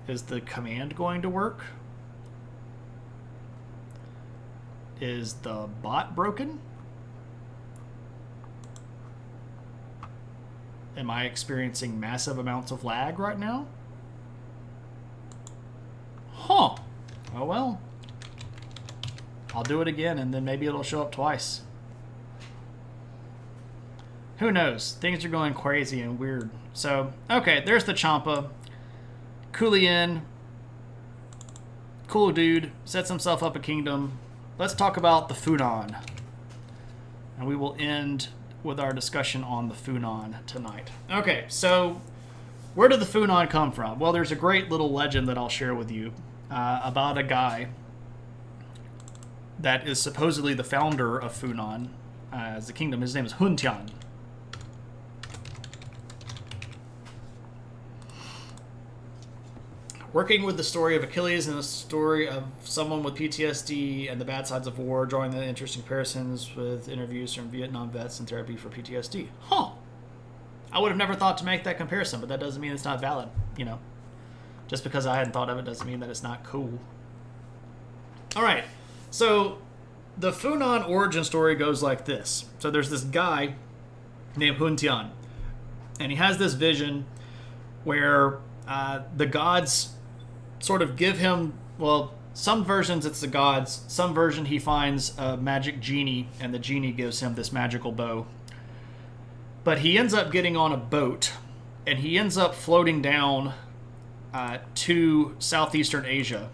is the command going to work? Is the bot broken? Am I experiencing massive amounts of lag right now? Huh. Oh well. I'll do it again and then maybe it'll show up twice. Who knows? Things are going crazy and weird. So, okay, there's the Champa. Kulian. Cool dude. Sets himself up a kingdom. Let's talk about the Funan. And we will end with our discussion on the Funan tonight. Okay, so where did the Funan come from? Well, there's a great little legend that I'll share with you about a guy that is supposedly the founder of Funan as the kingdom. His name is Hun Tian. Working with the story of Achilles and the story of someone with PTSD and the bad sides of war, drawing the interesting comparisons with interviews from Vietnam vets and therapy for PTSD. Huh. I would have never thought to make that comparison, but that doesn't mean it's not valid, you know. Just because I hadn't thought of it doesn't mean that it's not cool. All right. So the Funan origin story goes like this. So there's this guy named Hun Tian, and he has this vision where the gods sort of give him, well, some versions it's the gods, some version he finds a magic genie, and the genie gives him this magical bow. But he ends up getting on a boat, and he ends up floating down to Southeastern Asia,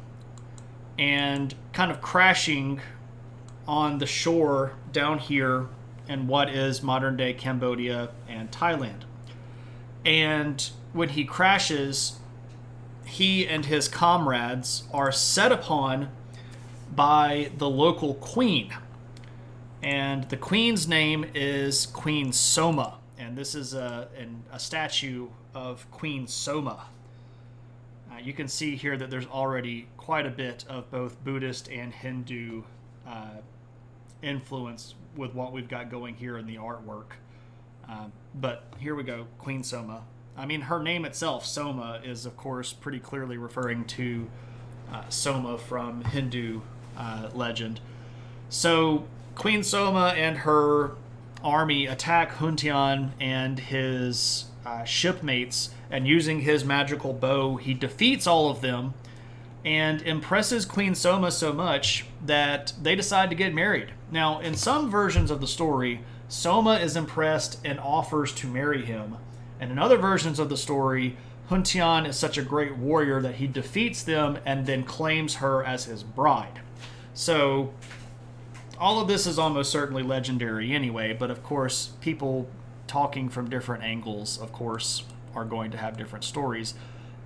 and kind of crashing on the shore down here in what is modern-day Cambodia and Thailand. And when he crashes, he and his comrades are set upon by the local queen. And the queen's name is Queen Soma. And this is a statue of Queen Soma. You can see here that there's already quite a bit of both Buddhist and Hindu influence with what we've got going here in the artwork. But here we go, Queen Soma. I mean, her name itself, Soma, is of course pretty clearly referring to Soma from Hindu legend. So Queen Soma and her army attack Hun Tian and his shipmates, and using his magical bow, he defeats all of them and impresses Queen Soma so much that they decide to get married. Now, in some versions of the story, Soma is impressed and offers to marry him. And in other versions of the story, Hun Tian is such a great warrior that he defeats them and then claims her as his bride. So all of this is almost certainly legendary anyway, but of course, people talking from different angles, of course, are going to have different stories.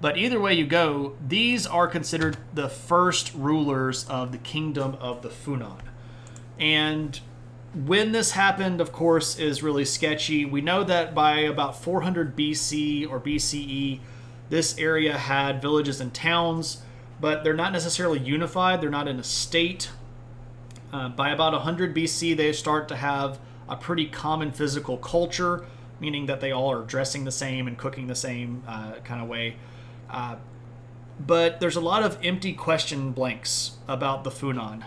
But either way you go, these are considered the first rulers of the kingdom of the Funan. And When this happened, of course, is really sketchy. We know that by about 400 BC or BCE, this area had villages and towns, but they're not necessarily unified. They're not in a state. By about 100 BC, they start to have a pretty common physical culture, meaning that they all are dressing the same and cooking the same kind of way. But there's a lot of empty question blanks about the Funan.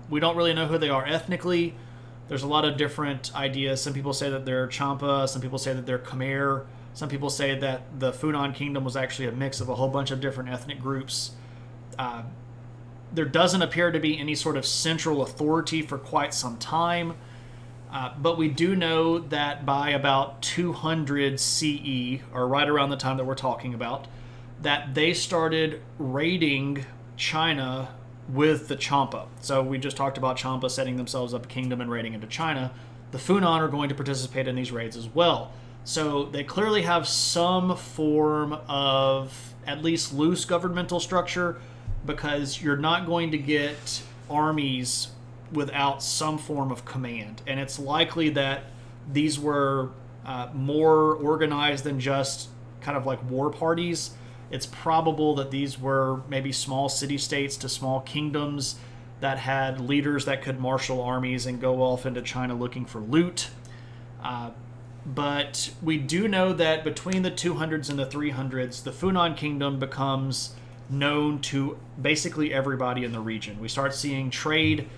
We don't really know who they are ethnically. There's a lot of different ideas. Some people say that they're Champa. Some people say that they're Khmer. Some people say that the Funan kingdom was actually a mix of a whole bunch of different ethnic groups. There doesn't appear to be any sort of central authority for quite some time. But we do know that by about 200 CE, or right around the time that we're talking about, that they started raiding China with the Champa. So we just talked about Champa setting themselves up a kingdom and raiding into China. The Funan are going to participate in these raids as well. So they clearly have some form of at least loose governmental structure, because you're not going to get armies without some form of command. And it's likely that these were more organized than just kind of like war parties. It's probable that these were maybe small city-states to small kingdoms that had leaders that could marshal armies and go off into China looking for loot. But we do know that between the 200s and the 300s, the Funan kingdom becomes known to basically everybody in the region. We start seeing trade,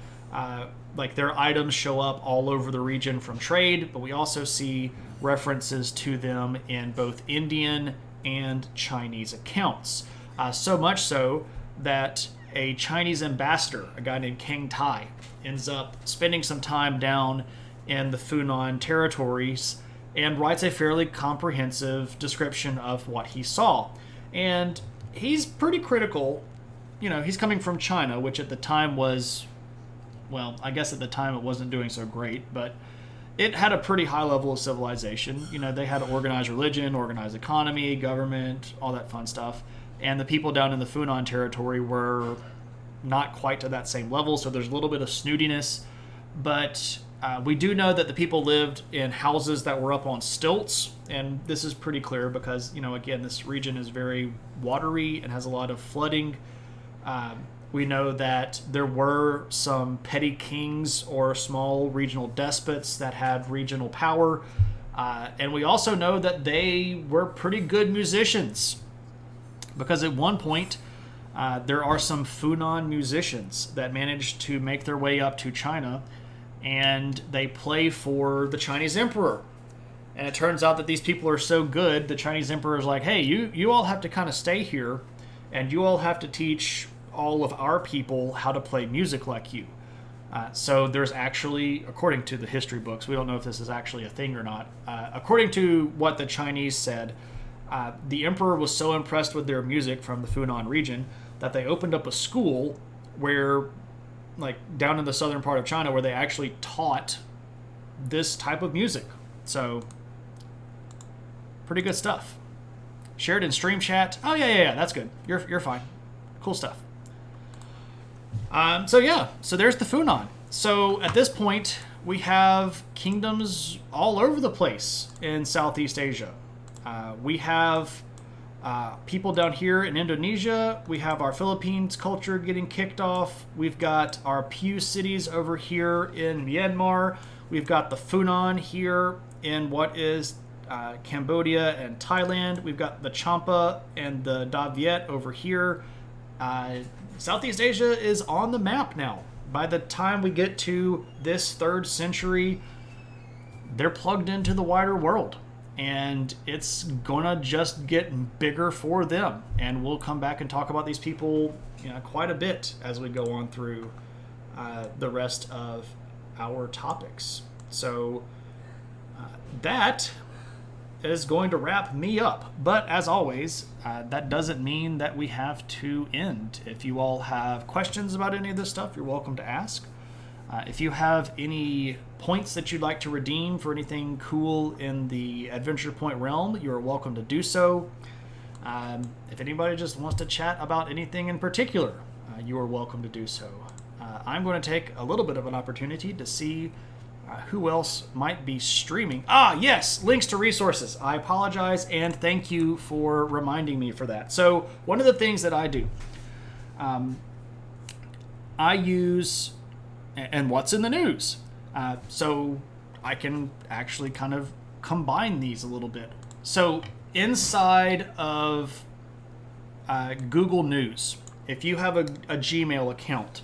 like their items show up all over the region from trade, but we also see references to them in both Indian and Chinese accounts. So much so that a Chinese ambassador, a guy named Kang Tai, ends up spending some time down in the Funan territories and writes a fairly comprehensive description of what he saw. And he's pretty critical. You know, he's coming from China, which at the time was, well, I guess at the time it wasn't doing so great, but it had a pretty high level of civilization. You know, they had organized religion, organized economy, government, all that fun stuff. And the people down in the Funan territory were not quite to that same level, so there's a little bit of snootiness. But we do know that the people lived in houses that were up on stilts, and this is pretty clear because, you know, again, this region is very watery and has a lot of flooding. We know that there were some petty kings or small regional despots that had regional power. And we also know that they were pretty good musicians, because at one point there are some Funan musicians that managed to make their way up to China, and they play for the Chinese emperor. And it turns out that these people are so good, the Chinese emperor is like, hey, you all have to kind of stay here, and you all have to teach all of our people how to play music like you. So there's actually, according to the history books, we don't know if this is actually a thing or not, according to what the Chinese said, the emperor was so impressed with their music from the Funan region that they opened up a school where, like down in the southern part of China, where they actually taught this type of music. So pretty good stuff. Shared in stream chat. Oh yeah, that's good. You're fine. Cool stuff. So there's the Funan. So at this point, we have kingdoms all over the place in Southeast Asia. We have people down here in Indonesia. We have our Philippines culture getting kicked off. We've got our Pew cities over here in Myanmar. We've got the Funan here in what is Cambodia and Thailand. We've got the Champa and the Da Viet over here. Southeast Asia is on the map now. By the time we get to this 3rd century, they're plugged into the wider world. And it's gonna just get bigger for them. And we'll come back and talk about these people, quite a bit as we go on through the rest of our topics. So that is going to wrap me up. But as always, that doesn't mean that we have to end. If you all have questions about any of this stuff, you're welcome to ask. If you have any points that you'd like to redeem for anything cool in the Adventure Point realm, you're welcome to do so. If anybody just wants to chat about anything in particular, you are welcome to do so. I'm going to take a little bit of an opportunity to see Who else might be streaming? Ah, yes, links to resources. I apologize, and thank you for reminding me for that. So one of the things that I do, I use, and what's in the news. So I can actually kind of combine these a little bit. So inside of Google News, if you have a Gmail account,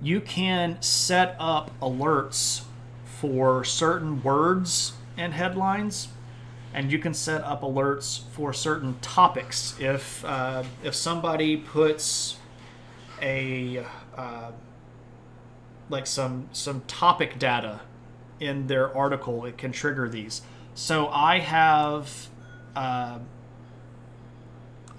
you can set up alerts for certain words and headlines, and you can set up alerts for certain topics. If somebody puts a like some topic data in their article, it can trigger these. So I have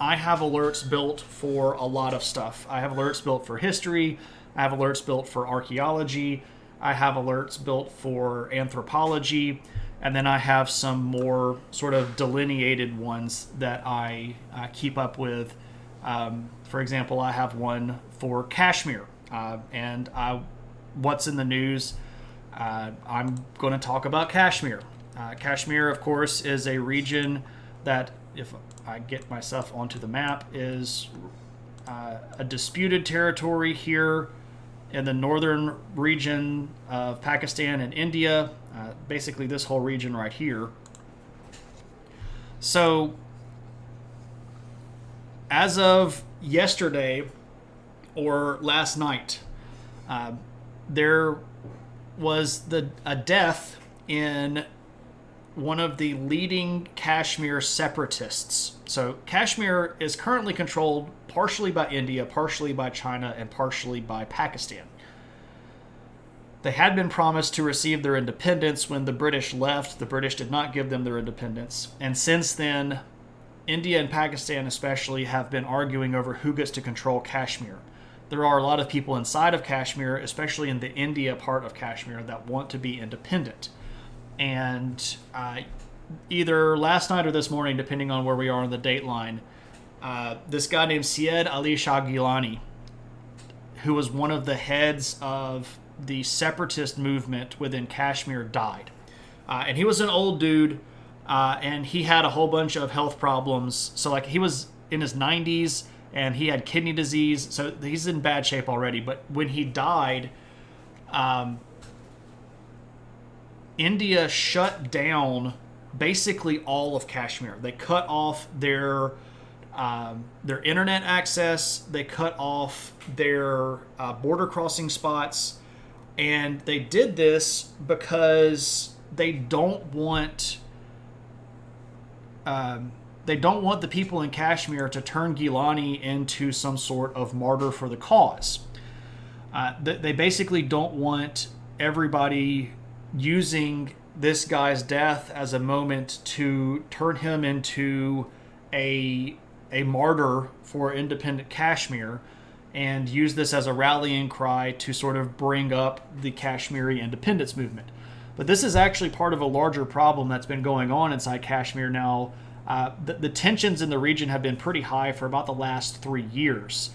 alerts built for a lot of stuff. I have alerts built for history. I have alerts built for archaeology. I have alerts built for anthropology. And then I have some more sort of delineated ones that I keep up with. For example, I have one for Kashmir. And what's in the news, I'm going to talk about Kashmir. Kashmir, of course, is a region that, if I get myself onto the map, is a disputed territory here in the northern region of Pakistan and India, basically this whole region right here. So as of yesterday or last night, there was a death in one of the leading Kashmir separatists. So Kashmir is currently controlled partially by India, partially by China, and partially by Pakistan. They had been promised to receive their independence when the British left. The British did not give them their independence. And since then, India and Pakistan especially have been arguing over who gets to control Kashmir. There are a lot of people inside of Kashmir, especially in the India part of Kashmir, that want to be independent. And either last night or this morning, depending on where we are on the date line, this guy named Syed Ali Shah Gilani, who was one of the heads of the separatist movement within Kashmir, died. And he was an old dude, and he had a whole bunch of health problems. So, like, he was in his 90s, and he had kidney disease, so he's in bad shape already. But when he died, India shut down basically all of Kashmir. They cut off their internet access. They cut off their border crossing spots, and they did this because they don't want the people in Kashmir to turn Gilani into some sort of martyr for the cause. They basically don't want everybody using this guy's death as a moment to turn him into a martyr for independent Kashmir and use this as a rallying cry to sort of bring up the Kashmiri independence movement. But this is actually part of a larger problem that's been going on inside Kashmir now. The tensions in the region have been pretty high for about the last 3 years.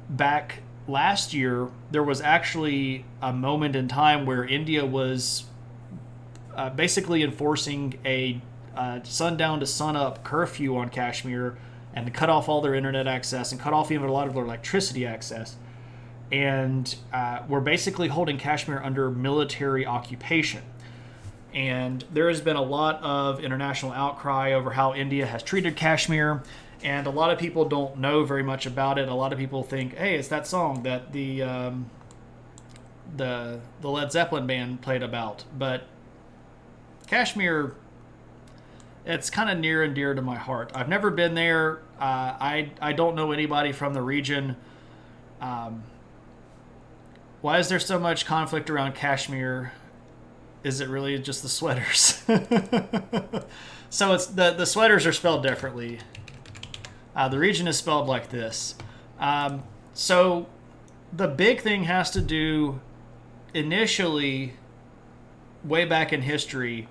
Back last year, there was actually a moment in time where India was basically enforcing a sundown to sunup curfew on Kashmir and to cut off all their internet access and cut off even a lot of their electricity access. And we're basically holding Kashmir under military occupation. And there has been a lot of international outcry over how India has treated Kashmir, and a lot of people don't know very much about it. A lot of people think, hey, it's that song that the Led Zeppelin band played about. But Kashmir, it's kind of near and dear to my heart. I've never been there. I don't know anybody from the region. Why is there so much conflict around Kashmir? Is it really just the sweaters? So it's the sweaters are spelled differently. The region is spelled like this. So the big thing has to do initially, way back in history,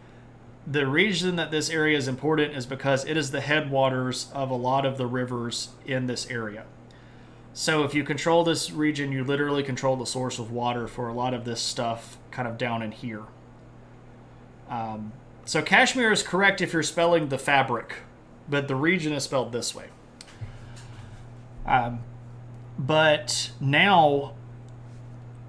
the reason that this area is important is because it is the headwaters of a lot of the rivers in this area. So if you control this region, you literally control the source of water for a lot of this stuff kind of down in here. So Kashmir is correct if you're spelling the fabric, but the region is spelled this way. But now,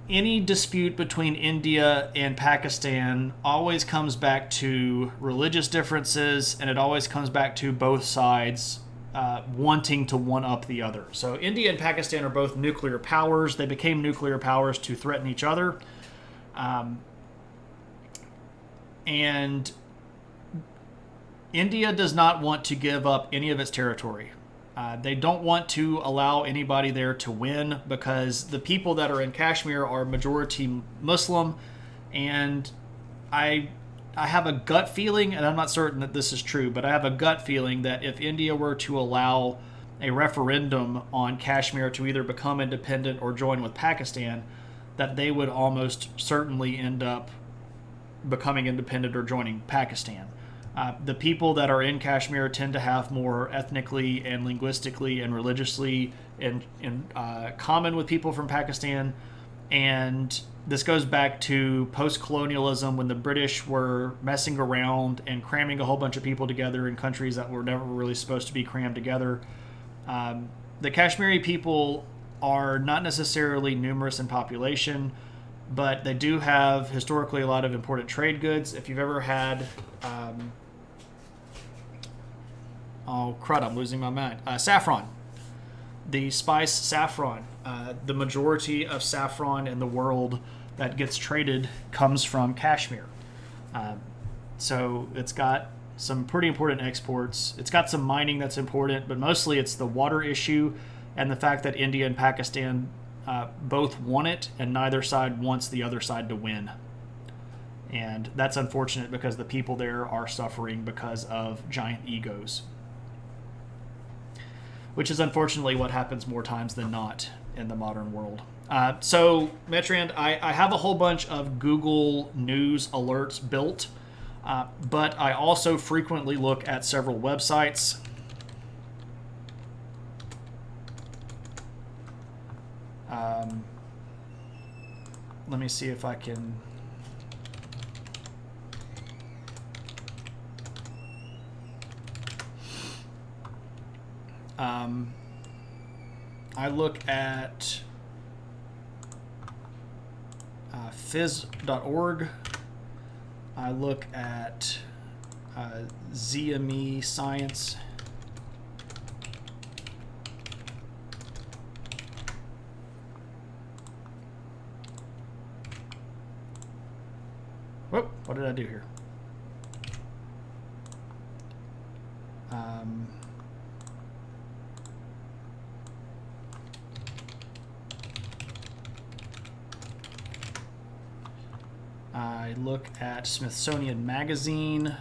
any dispute between India and Pakistan always comes back to religious differences, and it always comes back to both sides wanting to one-up the other. So India and Pakistan are both nuclear powers. They became nuclear powers to threaten each other. And India does not want to give up any of its territory. They don't want to allow anybody there to win because the people that are in Kashmir are majority Muslim, and I have a gut feeling, and I'm not certain that this is true, but I have a gut feeling that if India were to allow a referendum on Kashmir to either become independent or join with Pakistan, that they would almost certainly end up becoming independent or joining Pakistan. The people that are in Kashmir tend to have more ethnically and linguistically and religiously in common with people from Pakistan. And this goes back to post-colonialism when the British were messing around and cramming a whole bunch of people together in countries that were never really supposed to be crammed together. The Kashmiri people are not necessarily numerous in population, but they do have historically a lot of important trade goods. If you've ever had... oh, crud, I'm losing my mind. Saffron. The spice saffron. The majority of saffron in the world that gets traded comes from Kashmir. So it's got some pretty important exports. It's got some mining that's important, but mostly it's the water issue and the fact that India and Pakistan both want it, and neither side wants the other side to win. And that's unfortunate because the people there are suffering because of giant egos, which is unfortunately what happens more times than not in the modern world. So, Metrand, I have a whole bunch of Google News alerts built, but I also frequently look at several websites. Let me see if I can... I look at phys.org. I look at ZME Science. Whoop, what did I do here? I look at Smithsonian Magazine.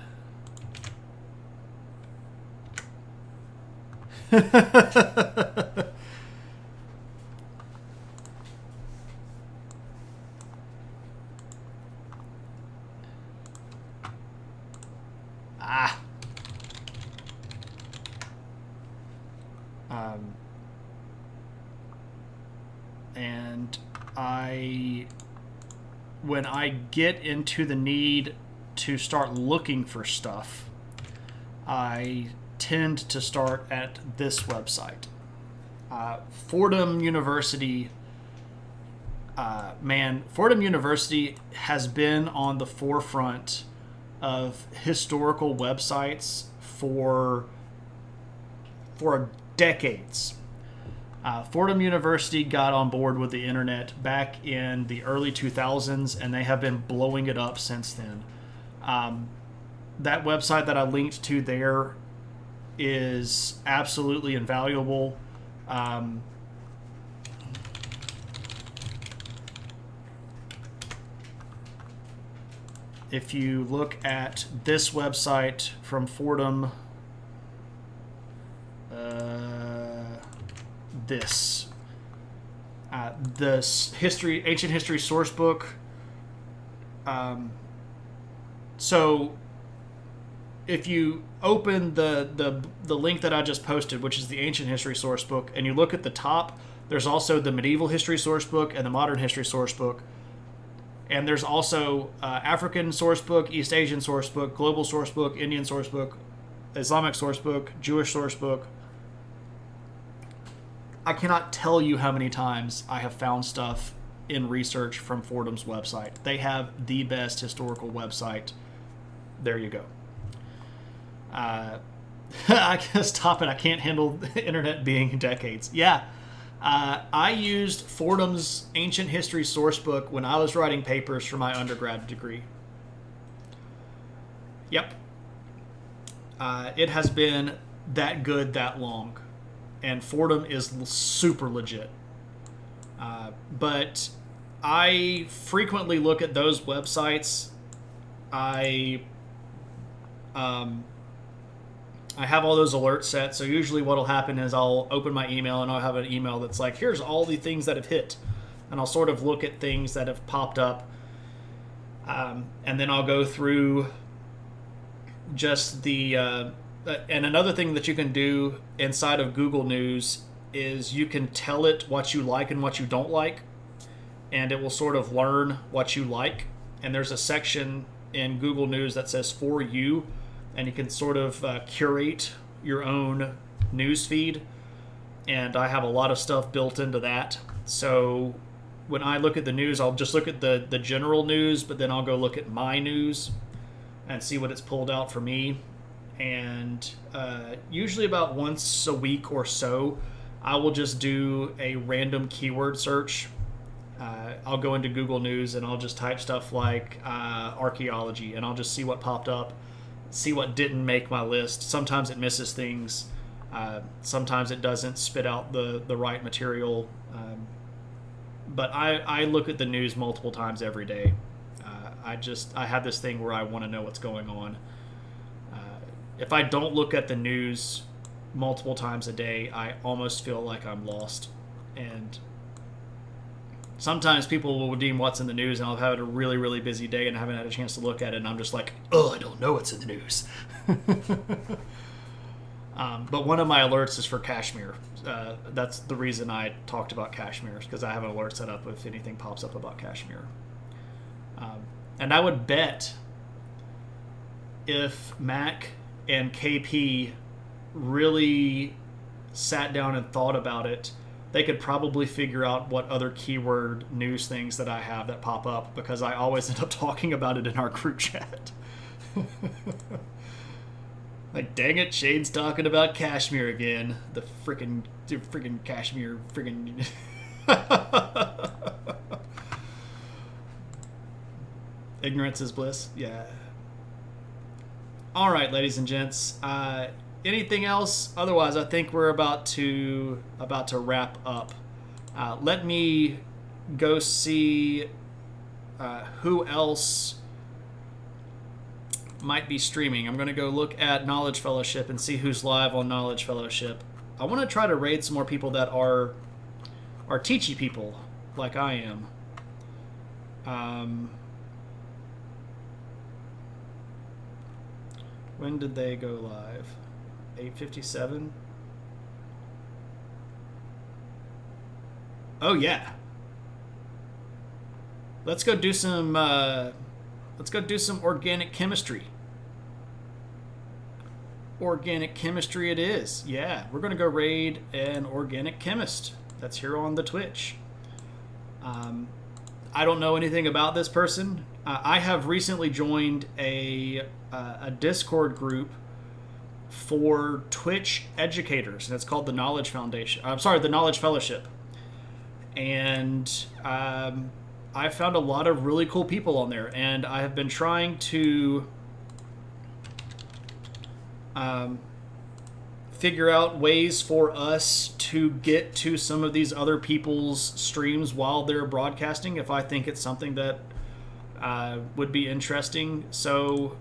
And when I get into the need to start looking for stuff, I tend to start at this website. Fordham University, Fordham University has been on the forefront of historical websites for decades. Fordham University got on board with the internet back in the early 2000s, and they have been blowing it up since then. That website that I linked to there is absolutely invaluable. If you look at this website from Fordham, this ancient history source book. So if you open the link that I just posted, which is the ancient history source book, and you look at the top, There's also the medieval history source book and the modern history source book. And there's also African source book, East Asian source book, global source book, Indian source book, Islamic source book, Jewish source book. I cannot tell you how many times I have found stuff in research from Fordham's website. They have the best historical website. There you go. I gotta stop it. I can't handle the internet being decades. Yeah. I used Fordham's Ancient History Sourcebook when I was writing papers for my undergrad degree. Yep. It has been that good that long. And Fordham is super legit. But I frequently look at those websites. I have all those alerts set, so usually what will happen is I'll open my email and I'll have an email that's like, here's all the things that have hit. And I'll sort of look at things that have popped up. And then I'll go through just the... and another thing that you can do inside of Google News is you can tell it what you like and what you don't like. And it will sort of learn what you like. And there's a section in Google News that says For You. And you can sort of curate your own news feed. And I have a lot of stuff built into that. So when I look at the news, I'll just look at the general news, but then I'll go look at my news and see what it's pulled out for me. And usually about once a week or so, I will just do a random keyword search. I'll go into Google News and I'll just type stuff like archaeology, and I'll just see what popped up. See what didn't make my list. Sometimes it misses things. Sometimes it doesn't spit out the right material. But I look at the news multiple times every day. I have this thing where I want to know what's going on. If I don't look at the news multiple times a day, I almost feel like I'm lost. And sometimes people will deem what's in the news, and I'll have had a really, really busy day and I haven't had a chance to look at it, and I'm just like, oh, I don't know what's in the news. But one of my alerts is for Kashmir. That's the reason I talked about Kashmir, because I have an alert set up if anything pops up about Kashmir. And I would bet if Mac and KP really sat down and thought about it, they could probably figure out what other keyword news things that I have that pop up, because I always end up talking about it in our group chat. Like, dang it, Shane's talking about Kashmir again. The freaking Kashmir, freaking... Ignorance is bliss. Yeah. All right, ladies and gents. Anything else? Otherwise, I think we're about to wrap up. Let me go see who else might be streaming. I'm going to go look at Knowledge Fellowship and see who's live on Knowledge Fellowship. I want to try to raid some more people that are teachy people like I am. When did they go live? 8:57? Oh yeah. Let's go do some organic chemistry. Organic chemistry it is. Yeah, we're going to go raid an organic chemist that's here on the Twitch. I don't know anything about this person. I have recently joined a Discord group for Twitch educators, and it's called the Knowledge Foundation. I'm sorry, the Knowledge Fellowship. And I found a lot of really cool people on there, and I have been trying to figure out ways for us to get to some of these other people's streams while they're broadcasting, if I think it's something that would be interesting. So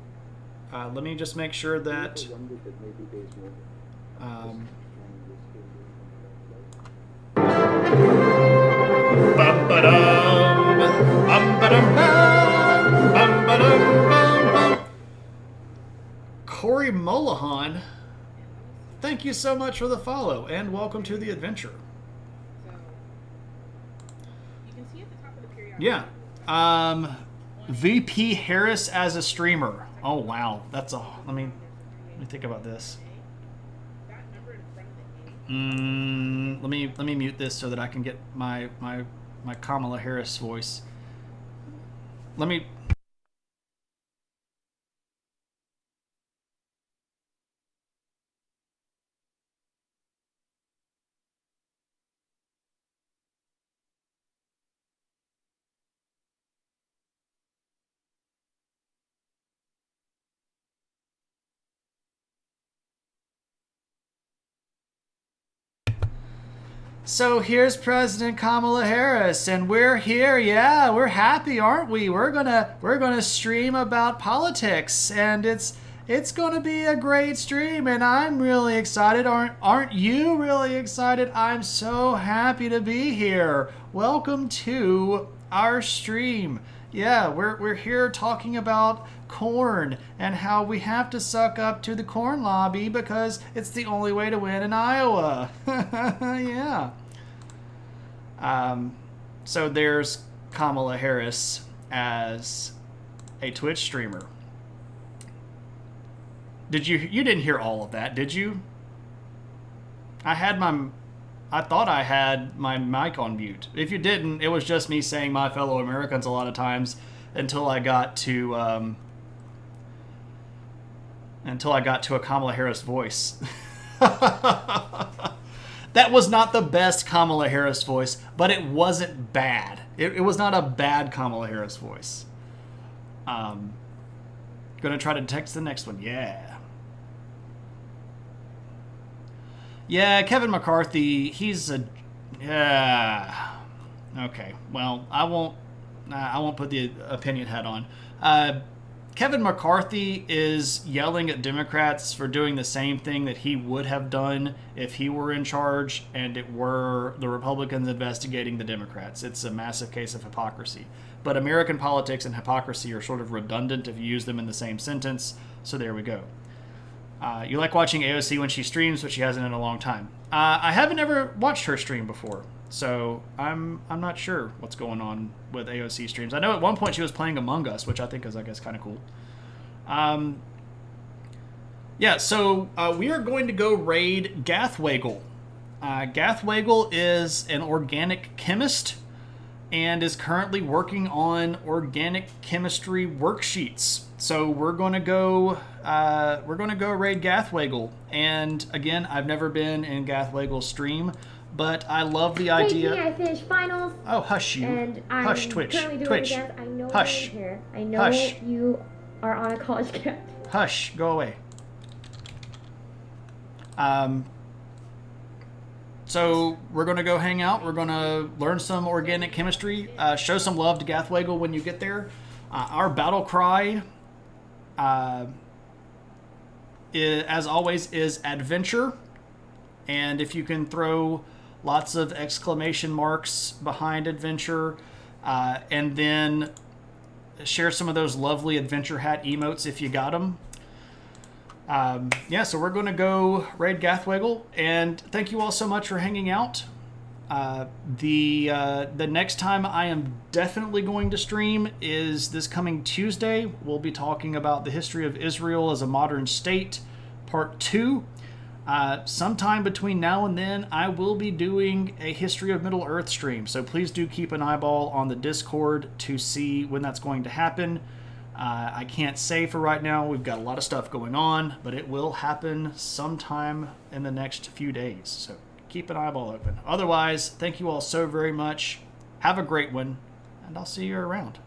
let me just make sure that Corey Molahan, thank you so much for the follow, and welcome to the adventure. Yeah. VP Harris as a streamer. Oh wow, that's a. Let me think about this. Let me mute this so that I can get my Kamala Harris voice. Let me. So here's President Kamala Harris, and we're here. Yeah, we're happy, aren't we? We're gonna stream about politics, and it's gonna be a great stream, and I'm really excited. Aren't you really excited? I'm so happy to be here. Welcome to our stream. Yeah, we're here talking about corn and how we have to suck up to the corn lobby because it's the only way to win in Iowa. Yeah. So there's Kamala Harris as a Twitch streamer. You didn't hear all of that, did you? I thought I had my mic on mute. If you didn't, it was just me saying my fellow Americans a lot of times until I got to a Kamala Harris voice. That was not the best Kamala Harris voice, but it wasn't bad. It was not a bad Kamala Harris voice. Gonna try to text the next one. Yeah, Kevin McCarthy, he's a... Yeah. Okay, well, I won't put the opinion hat on. Kevin McCarthy is yelling at Democrats for doing the same thing that he would have done if he were in charge and it were the Republicans investigating the Democrats. It's a massive case of hypocrisy. But American politics and hypocrisy are sort of redundant if you use them in the same sentence, so there we go. You like watching AOC when she streams, but she hasn't in a long time. I haven't ever watched her stream before, so I'm not sure what's going on with AOC streams. I know at one point she was playing Among Us, which I think is, I guess, kind of cool. Yeah, so we are going to go raid Gathwagel. Gathwagel is an organic chemist and is currently working on organic chemistry worksheets. So we're going to go raid Gathwagel. And again, I've never been in Gathwagel's stream, but I love the idea. Hey, I finished finals. Oh, hush you. And I'm hush, Twitch. currently doing Twitch. exams. I know Hush. you're here. I know Hush. you are on a college camp. Hush, go away. So we're going to go hang out. We're going to learn some organic chemistry. Show some love to Gathwagel when you get there. Our battle cry, as always, is adventure. And if you can throw lots of exclamation marks behind adventure, and then share some of those lovely adventure hat emotes if you got them. Yeah, so we're going to go raid Gathwagel, and thank you all so much for hanging out. The next time I am definitely going to stream is this coming Tuesday. We'll be talking about the history of Israel as a modern state, part 2. Sometime between now and then, I will be doing a History of Middle Earth stream, so please do keep an eyeball on the Discord to see when that's going to happen. I can't say for right now. We've got a lot of stuff going on, but it will happen sometime in the next few days, so keep an eyeball open. Otherwise, thank you all so very much. Have a great one, and I'll see you around.